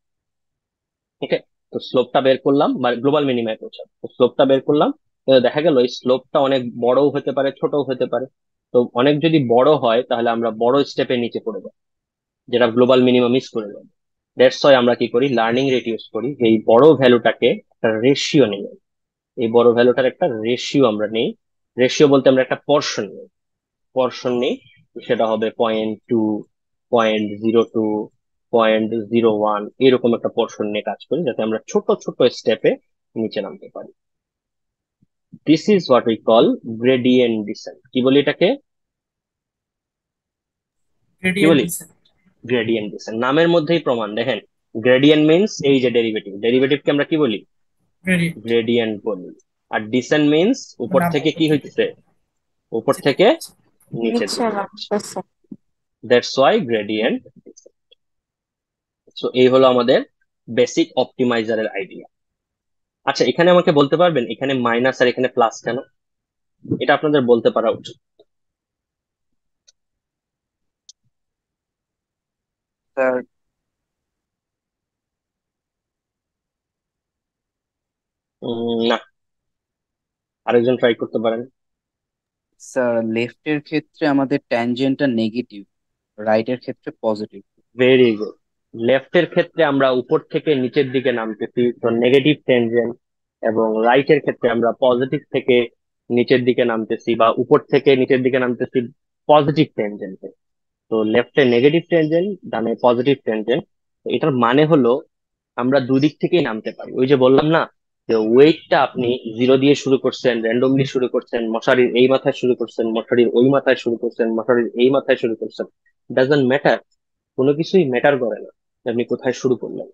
S1: ঠিক আছে? তো স্লোপটা বের করলাম বা গ্লোবাল মিনিমায় পৌঁছাবে, তো স্লোপটা বের করলাম। তো দেখা গেল এই স্লোপটা অনেক বড়ও হতে পারে, ছোটও হতে পারে। তো অনেক যদি বড় হয় তাহলে আমরা বড় স্টেপের নিচে পড়ে যাবো, যেটা গ্লোবাল মিনিমাম মিস করে যাবো। দ্যাটস ওয়াই আমরা কি করি, লার্নিং রেট ইউজ করি, যে এই বড় ভ্যালুটাকে একটা রেশিও নেই, এই বড় ভ্যালুটার একটা রেশিও আমরা নেই। রেশিও বলতে আমরা একটা পোর্শন নেই। সেটা হবে 0.2, 0.02, 0.01, এরকম একটা পোর্শন নিয়ে কাজ করি, যাতে আমরা ছোট ছোট স্টেপে নিচে নামতে পারি। This is what we call gradient descent. কি বলি এটাকে, কি
S4: গ্রেডিয়েন্ট
S1: বলি?
S4: ডিসেন্ট।
S1: গ্রেডিয়েন্ট ডিসেন্ট, নামের মধ্যেই প্রমাণ। দেখেন, গ্রেডিয়েন্ট মিন্স এই যে ডেরিভেটিভ, ডেরিভেটিভকে আমরা কি বলি,
S4: গ্রেডিয়েন্ট
S1: গ্রেডিয়েন্ট বলি। আর ডিসেন্ট মিন্স উপর
S4: নাম
S1: থেকে
S4: উপর
S1: কি
S4: থেকে
S1: হইতেছে, উপর
S4: নিচের দিকে
S1: থেকে
S4: যাচ্ছে।
S1: নিচের
S8: নিচে
S1: দিকে যাচ্ছে।
S8: নামতেছে।
S1: That's why gradient. সো এই হলো আমাদের বেসিক অপটিমাইজারের আইডিয়া। আচ্ছা, এখানে আমাকে বলতে পারবেন এখানে মাইনাস আর এখানে প্লাস কেন? এটা আপনাদের বলতে পারা উচিত।
S2: স্যার
S1: না, আরেকজন ট্রাই করতে পারেন।
S2: স্যার লেফটের ক্ষেত্রে আমাদের ট্যানজেন্টটা নেগেটিভ, রাইটের ক্ষেত্রে পজিটিভ।
S1: Very good. লেফটের ক্ষেত্রে আমরা উপর থেকে নিচের দিকে নামতেছি, তো নেগেটিভ টেনজেন্ট, এবং রাইটের ক্ষেত্রে আমরা পজিটিভ থেকে নিচের দিকে নামতেছি বা উপর থেকে নিচের দিকে নামতেছি পজিটিভ টেনজেন্টে। তো লেফটে নেগেটিভ টেনজেন্ট, ডানে পজিটিভ টেনজেন্ট। এটার মানে হলো আমরা দুদিক থেকেই নামতে পারি। ওই যে বললাম না, যে ওয়েটটা আপনি 0 দিয়ে শুরু করছেন, র্যান্ডমলি শুরু করছেন, মশারির এই মাথায় শুরু করছেন, মশারির ওই মাথায় শুরু করছেন, মশারির এই মাথায় শুরু করছেন, ডাজন্ট ম্যাটার। কোনো কিছুই ম্যাটার করে না যে আপনি কোথায় শুরু করলেন।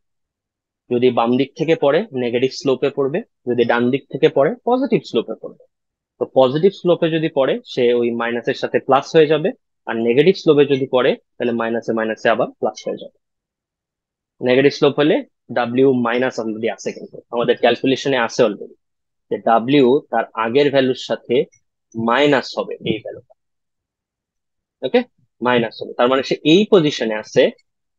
S1: যদি বাম দিক থেকে পড়ে নেগেটিভ স্লোপে পড়বে, যদি ডান দিক থেকে পড়ে পজিটিভ স্লোপে পড়বে। তো পজিটিভ স্লোপে যদি পড়ে সে ওই মাইনাসের সাথে প্লাস হয়ে যাবে, আর নেগেটিভ স্লোপে যদি পড়ে তাহলে মাইনাসে মাইনাসে আবার প্লাস হয়ে যাবে। নেগেটিভ স্লোপ হলে ডাব্লিউ মাইনাস অলরেডি আছে, কিন্তু আমাদের ক্যালকুলেশনে আছে অলরেডি যে ডাব্লিউ তার আগের ভ্যালুর সাথে মাইনাস হবে এই ভ্যালুটা। ওকে, মাইনাস হবে, তার মানে সে এই পজিশনে আছে,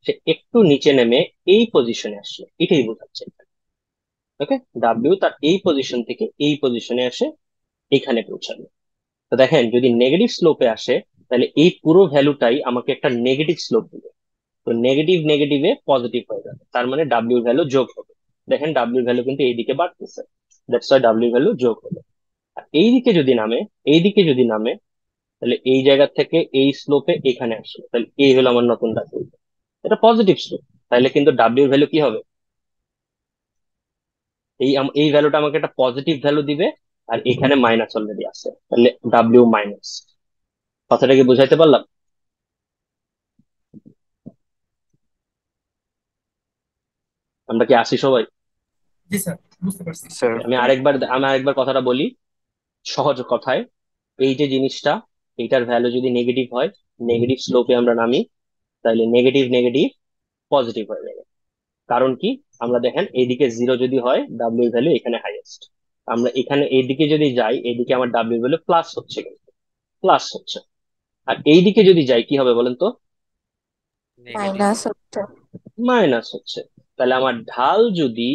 S1: সে একটু নিচে নেমে এই পজিশনে আসলো, এটাই বোঝাচ্ছে। ওকে, ডাব্লিউ তার এই পজিশন থেকে এই পজিশনে আসে, এখানে পৌঁছালো। তো দেখেন যদি নেগেটিভ স্লোপে আসে তাহলে এই পুরো ভ্যালুটাই আমাকে একটা নেগেটিভ স্লোপ দিবে। তো নেগেটিভ নেগেটিভে পজিটিভ হয়ে যাবে, তার মানে ডাব্লিউ ভ্যালু যোগ হবে। দেখেন ডাব্লিউ ভ্যালু কিন্তু এইদিকে বাড়তেছে, দ্যাটস ওয়াই ডাব্লিউ ভ্যালু যোগ হবে। আর এইদিকে যদি নামে, এইদিকে যদি নামে, তাহলে এই জায়গা থেকে এই স্লোপে এখানে আসলো, তাহলে এই হলো আমার নতুন ডাব্লিউ। এটা পজিটিভ স্লোপ, তাহলে কিন্তু ডাব্লিউ ভ্যালু কি হবে, এই ভ্যালুটা আমাকে একটা পজিটিভ ভ্যালু দিবে। আর এখানে মাইনাস অলরেডি আছে, তাহলে ডাব্লিউ মাইনাস। কথাটা কি বুঝাইতে পারলাম? আমরা কি আসি সবাই?
S4: জি স্যার, বুঝতে পারছি।
S2: স্যার
S1: আমি আরেকবার কথাটা বলি সহজ কথায়। এই যে জিনিসটা, এইটার ভ্যালু যদি নেগেটিভ হয়, নেগেটিভ স্লোপে আমরা নামি, তাহলে নেগেটিভ নেগেটিভ পজিটিভ হয়ে যাবে। কারণ কি, আমরা দেখেন এইদিকে 0 যদি হয় ডাব্লিউ ভ্যালু এখানে হাইয়েস্ট, আমরা এখানে এইদিকে যদি যাই, এইদিকে আমার ডাব্লিউ ভ্যালু প্লাস হচ্ছে, কিন্তু প্লাস হচ্ছে। আর এইদিকে যদি যাই কি হবে বলেন তো?
S2: নেগেটিভ।
S8: মাইনাস হচ্ছে।
S1: মাইনাস হচ্ছে। তাহলে আমার ঢাল যদি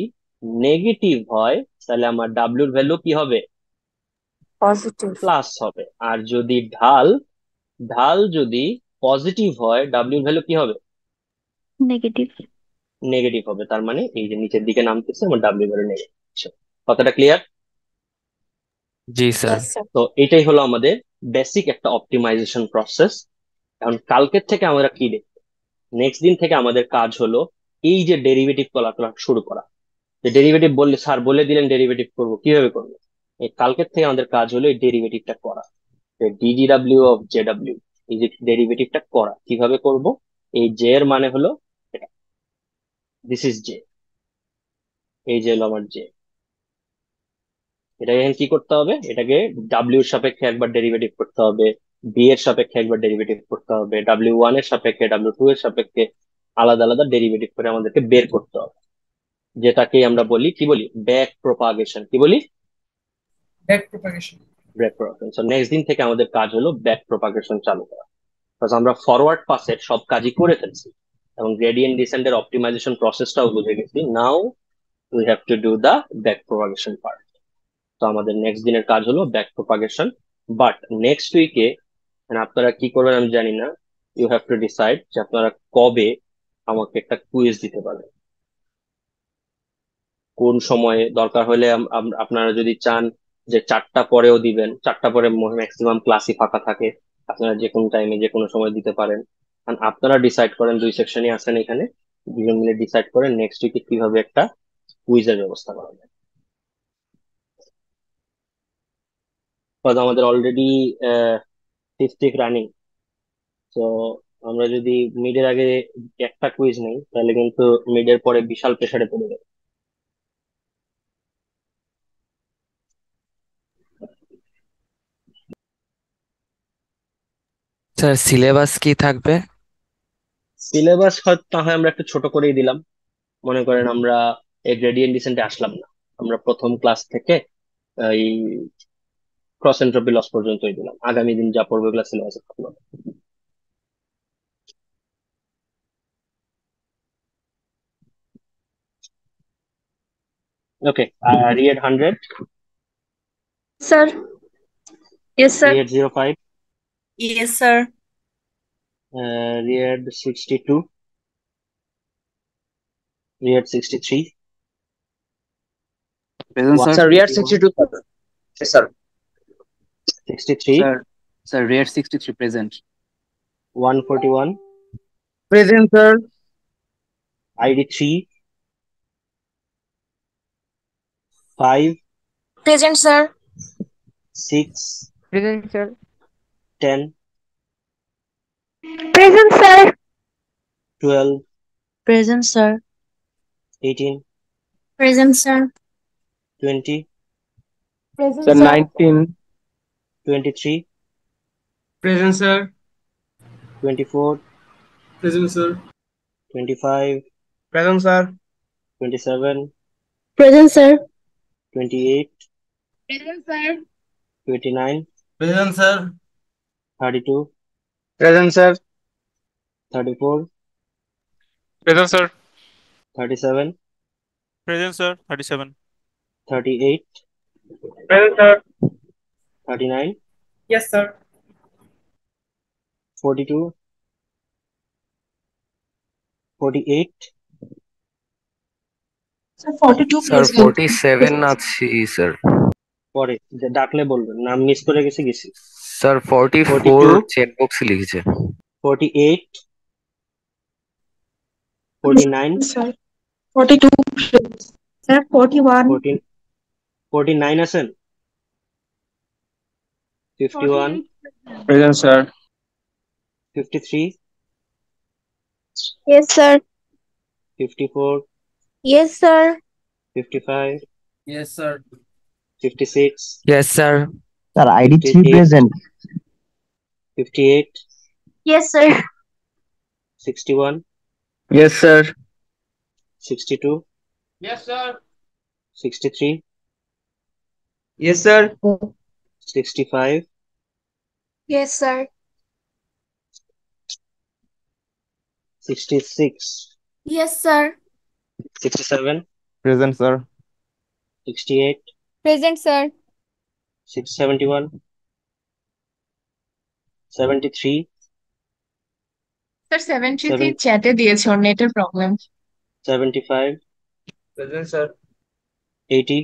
S1: নেগেটিভ হয় তাহলে আমার ডাব্লিউর ভ্যালু কি হবে?
S8: পজিটিভ।
S1: প্লাস হবে। আর যদি ঢাল ঢাল যদি পজিটিভ হয় ডাব্লিউর ভ্যালু কি হবে?
S5: নেগেটিভ।
S1: নেগেটিভ হবে। তার মানে এই যে নিচের দিকে নামতেছে আমার ডাব্লিউ ভ্যালু নেগেটিভ হচ্ছে। কথাটা ক্লিয়ার?
S2: জি স্যার।
S8: Yes sir.
S1: তো এটাই হলো আমাদের বেসিক একটা অপটিমাইজেশন প্রসেস। কারণ কালকের থেকে আমরা কি দেখবো, নেক্সট দিন থেকে আমাদের কাজ হলো এই যে ডেরিভেটিভ করা শুরু করা। যে ডেরিভেটিভ বললে স্যার বলে দিলেন ডেরিভেটিভ করবো, কিভাবে করবো? এই কালকের থেকে আমাদের কাজ হলো এই ডেরিভেটিভটা করা, ডিজিডাব্লিউ অফ জেডাব্লিউ, এই যে ডেরিভেটিভটা করা কিভাবে করব। এই জে এর মানে হলো এটা, দিস ইজ জে, এই যে হলো আমার জে। এটাকে এখন কি করতে হবে, এটাকে ডাব্লিউ এর সাপেক্ষে একবার ডেরিভেটিভ করতে হবে, বি এর সাপেক্ষে একবার ডেরিভেটিভ করতে হবে, ডাব্লিউ 1 এর সাপেক্ষে, ডাব্লিউ 2 এর সাপেক্ষে আলাদা আলাদা ডেরিভেটিভ করে আমাদেরকে বের করতে হবে। যেটাকে আমরা বলি, কি বলি, ব্যাক প্রপাগেশন। কি বলি?
S4: Back propagation.
S1: Back propagation. Next দিন থেকে আমাদের কাজ হলো ব্যাক প্রপাগেশন চালু করা। Because আমরা ফরওয়ার্ড পাসের সব কাজই করে ফেলছি এবং গ্রেডিয়েন্ট ডিসেন্টের অপটিমাইজেশন প্রসেসটাও বুঝে গেছি। Now we have to do the back propagation part. তো আমাদের নেক্সট দিনের কাজ হলো ব্যাক প্রপাগেশন। বাট নেক্সট উইকে আপনারা কি করবেন আমি জানি না। ইউ হ্যাভ টু ডিসাইড যে আপনারা কবে আমাকে একটা কুইজ দিতে পারেন, কোন সময়ে। দরকার হলে আপনারা যদি চান যে 4টা পরেও দিবেন, 4টা পরে ম্যাক্সিমাম ক্লাসই ফাঁকা থাকে, আপনারা যে কোনো টাইমে যে কোনো সময় দিতে পারেন। কারণ আপনারা ডিসাইড করেন, 2 সেকশনই আছেন এখানে, দুজন মিলে ডিসাইড করেন নেক্সট উইকে কিভাবে একটা কুইজের ব্যবস্থা করা যায়। হয়তো আমাদের অলরেডি 5th উইক রানিং। তো আমরা যদি মিডের আগে একটা কুইজ নেই তাহলে কিন্তু মিডের পরে বিশাল প্রেসারে পড়ে যাবে।
S9: স্যার সিলেবাস কি থাকবে?
S1: সিলেবাস হয়তো না হয় আমরা একটু ছোট করেই দিলাম। মনে করেন আমরা এই গ্রেডিয়েন্ট ডিসেন্টে আসলাম না, আমরা প্রথম ক্লাস থেকে এই ক্রস এন্ট্রপি লস পর্যন্তই দিলাম, আগামী দিন যা পড়বে ওগুলো সিলেবাসে থাকলো। ওকে, রিয়েড 100।
S5: Sir
S8: Yes, sir.
S1: Riyadh 05,
S8: Yes, sir.
S1: Riyadh 62, Riyadh 63,
S10: Present, sir.
S11: Sir, Riyadh
S1: 151,
S11: 62, sir. Yes, sir.
S1: 63,
S10: Sir, sir, Riyadh 63 present.
S1: 141,
S11: Present, sir.
S1: ID 3, 5,
S8: Present, sir.
S1: 6,
S11: Present, sir.
S1: 10,
S8: Present, sir.
S1: 12,
S5: Present, sir.
S1: 18,
S8: Present, sir.
S1: 20,
S8: Present,
S11: Sir,
S8: sir.
S11: 19.
S1: 23,
S11: Present, sir.
S1: 24,
S11: Present, sir.
S1: 25,
S11: Present, sir.
S1: 27,
S8: Present, sir.
S1: 28,
S8: Present, sir.
S1: 29,
S11: Present, sir.
S1: 32,
S11: Present, sir.
S1: 34,
S3: Present, sir.
S1: 37,
S3: Present, sir. 37.
S1: 38,
S11: Present, sir.
S1: 39,
S4: Yes, sir.
S1: 42, 48,
S8: Sir, 42
S9: sir
S8: present.
S9: 47 আছি sir.
S1: পরে ডাকলে বলবেন, নাম miss করে গেছি।
S9: Sir 44
S1: 42,
S9: chat বক্সে লিখেছে।
S1: 48, 49,
S8: Sir, 42 present. Sir, 41.
S1: 14, 49 আছেন, 51,
S8: 48.
S11: Present, sir.
S1: 53,
S8: Yes, sir.
S1: 54,
S8: Yes, sir.
S1: 55,
S11: Yes, sir.
S1: 56,
S9: yes sir.
S11: Sir, ID 3
S1: 58,
S11: present.
S1: 58,
S8: Yes, sir.
S1: 61,
S11: Yes, sir.
S1: 62,
S11: Yes, sir.
S1: 63,
S11: Yes, sir.
S1: 65,
S8: Yes, sir.
S1: 66,
S8: Yes, sir.
S1: 67,
S7: Present, sir.
S1: 68,
S8: Present, sir.
S1: 71, 73,
S8: Sir, 73
S1: 7,
S8: চ্যাটে দিয়েছে ওর নেটের problem.
S1: 75,
S11: Present, sir.
S1: 80,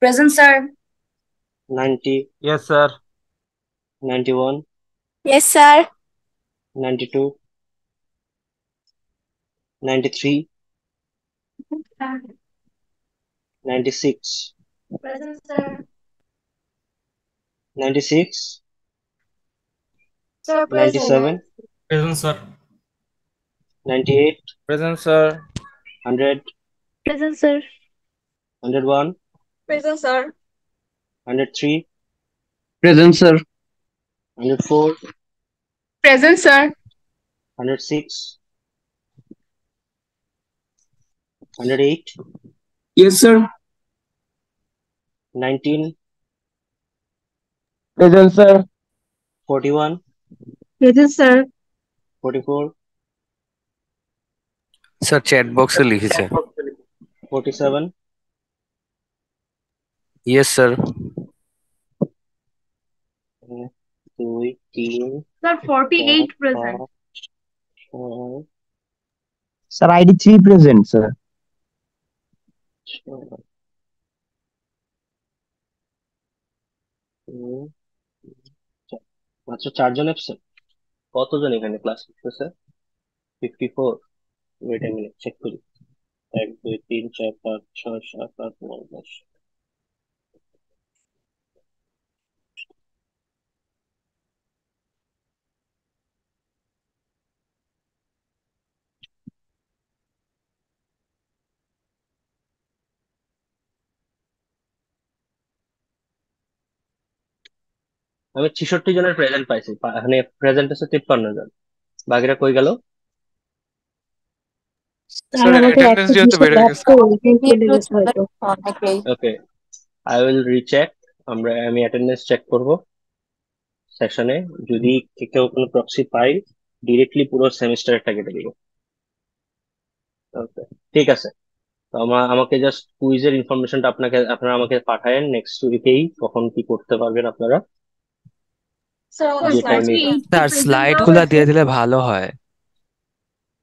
S8: Present, sir.
S1: 90,
S11: Yes, sir.
S1: 91,
S8: Yes, sir.
S1: 92, 93, 96,
S8: Present, sir.
S1: 96,
S8: Sir,
S1: 97,
S11: Present, sir.
S1: 98,
S11: Present, sir.
S1: 100,
S5: Present, sir.
S1: 101,
S8: Present, sir.
S1: 103,
S11: Present, sir.
S1: 104,
S8: Present, sir.
S1: 106, 108,
S11: Yes, sir.
S1: 19,
S11: Present, sir.
S1: 41,
S8: Present, sir.
S1: 44,
S9: sir chat বক্সে লিখেছে।
S1: 47,
S9: yes sir.
S1: 2, 3,
S8: Sir, 48
S1: 4,
S8: present.
S1: 5, 6,
S11: Sir, ID 3 present, sir.
S1: 7, মাত্র 4 জন absent. কতজন এখানে class করতেছে? 54। Wait a minute, check করি। 1 2 3 4 5 6 7 8 9 10। আমি 66 জনের present পাইছি, মানে প্রেজেন্ট আছে 53 জন। বাকিরা কই গেল?
S3: স্যার অ্যাটেন্ডেন্স যেহেতু বেড়ে গেছে।
S1: ওকে, আই উইল রিচেক। আমি অ্যাটেন্ডেন্স চেক করব সেশনে। যদি কেউ কোনো প্রক্সি পাই, ডিরেক্টলি পুরো সেমিস্টারটা কেটে দিব। ওকে, ঠিক আছে। তো আমাকে জাস্ট কুইজের ইনফরমেশনটা আপনারা আমাকে পাঠায়েন নেক্সট উইকেই, কখন কি করতে পারবেন আপনারা। যে টাইমে
S9: স্যার স্লাইড গুলা দিয়ে দিলে ভালো হয়।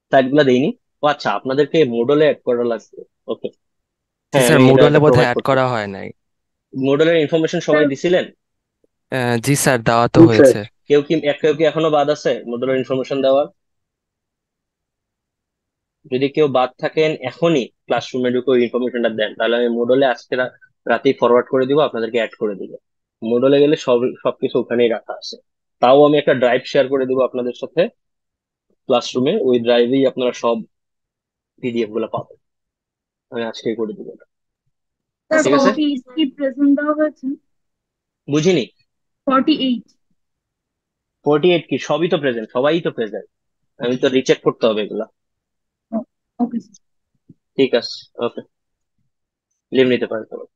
S1: স্লাইড গুলা দেইনি। ও আচ্ছা, আপনাদেরকে মোডলে অ্যাড করা লাগবে। ওকে, হ্যাঁ
S9: স্যার
S1: আমি এটা
S9: মুডলে বোধহয়
S1: প্রোভাইড
S9: অ্যাড
S1: করতে
S9: করা
S1: পারি।
S9: হয় নাই।
S1: মোডলের ইনফরমেশন সবাই দিছিলেন?
S9: জি স্যার, দেওয়া তো হয়েছে।
S1: কেউ কি এখনো বাদ আছে মোডলের ইনফরমেশন দেওয়ার? যদি কেউ বাদ থাকেন এখনই ক্লাসরুমে ঢুকে ওই ইনফরমেশনটা দেন, তাহলে আমি মোডলে আজকে রাতেই ফরওয়ার্ড করে দিব, আপনাদেরকে অ্যাড করে দিব। মোডলে গেলে সবকিছু ওখানেই রাখা আছে। তাও আমি একটা ড্রাইভ শেয়ার করে দিব আপনাদের সাথে ক্লাসরুমে, ওই ড্রাইভেই আপনারা সব পিডিএফ গুলো পাবেন। আমি আজকেই করে দিব এটা। ঠিক আছে? বুঝিনি। 48 কি? সবই তো প্রেজেন্ট, সবাই তো প্রেজেন্ট। আমি তো রিচেক করতে হবে এগুলা। ঠিক আছে, ওকে, লিভ নিতে পারেন সবাই।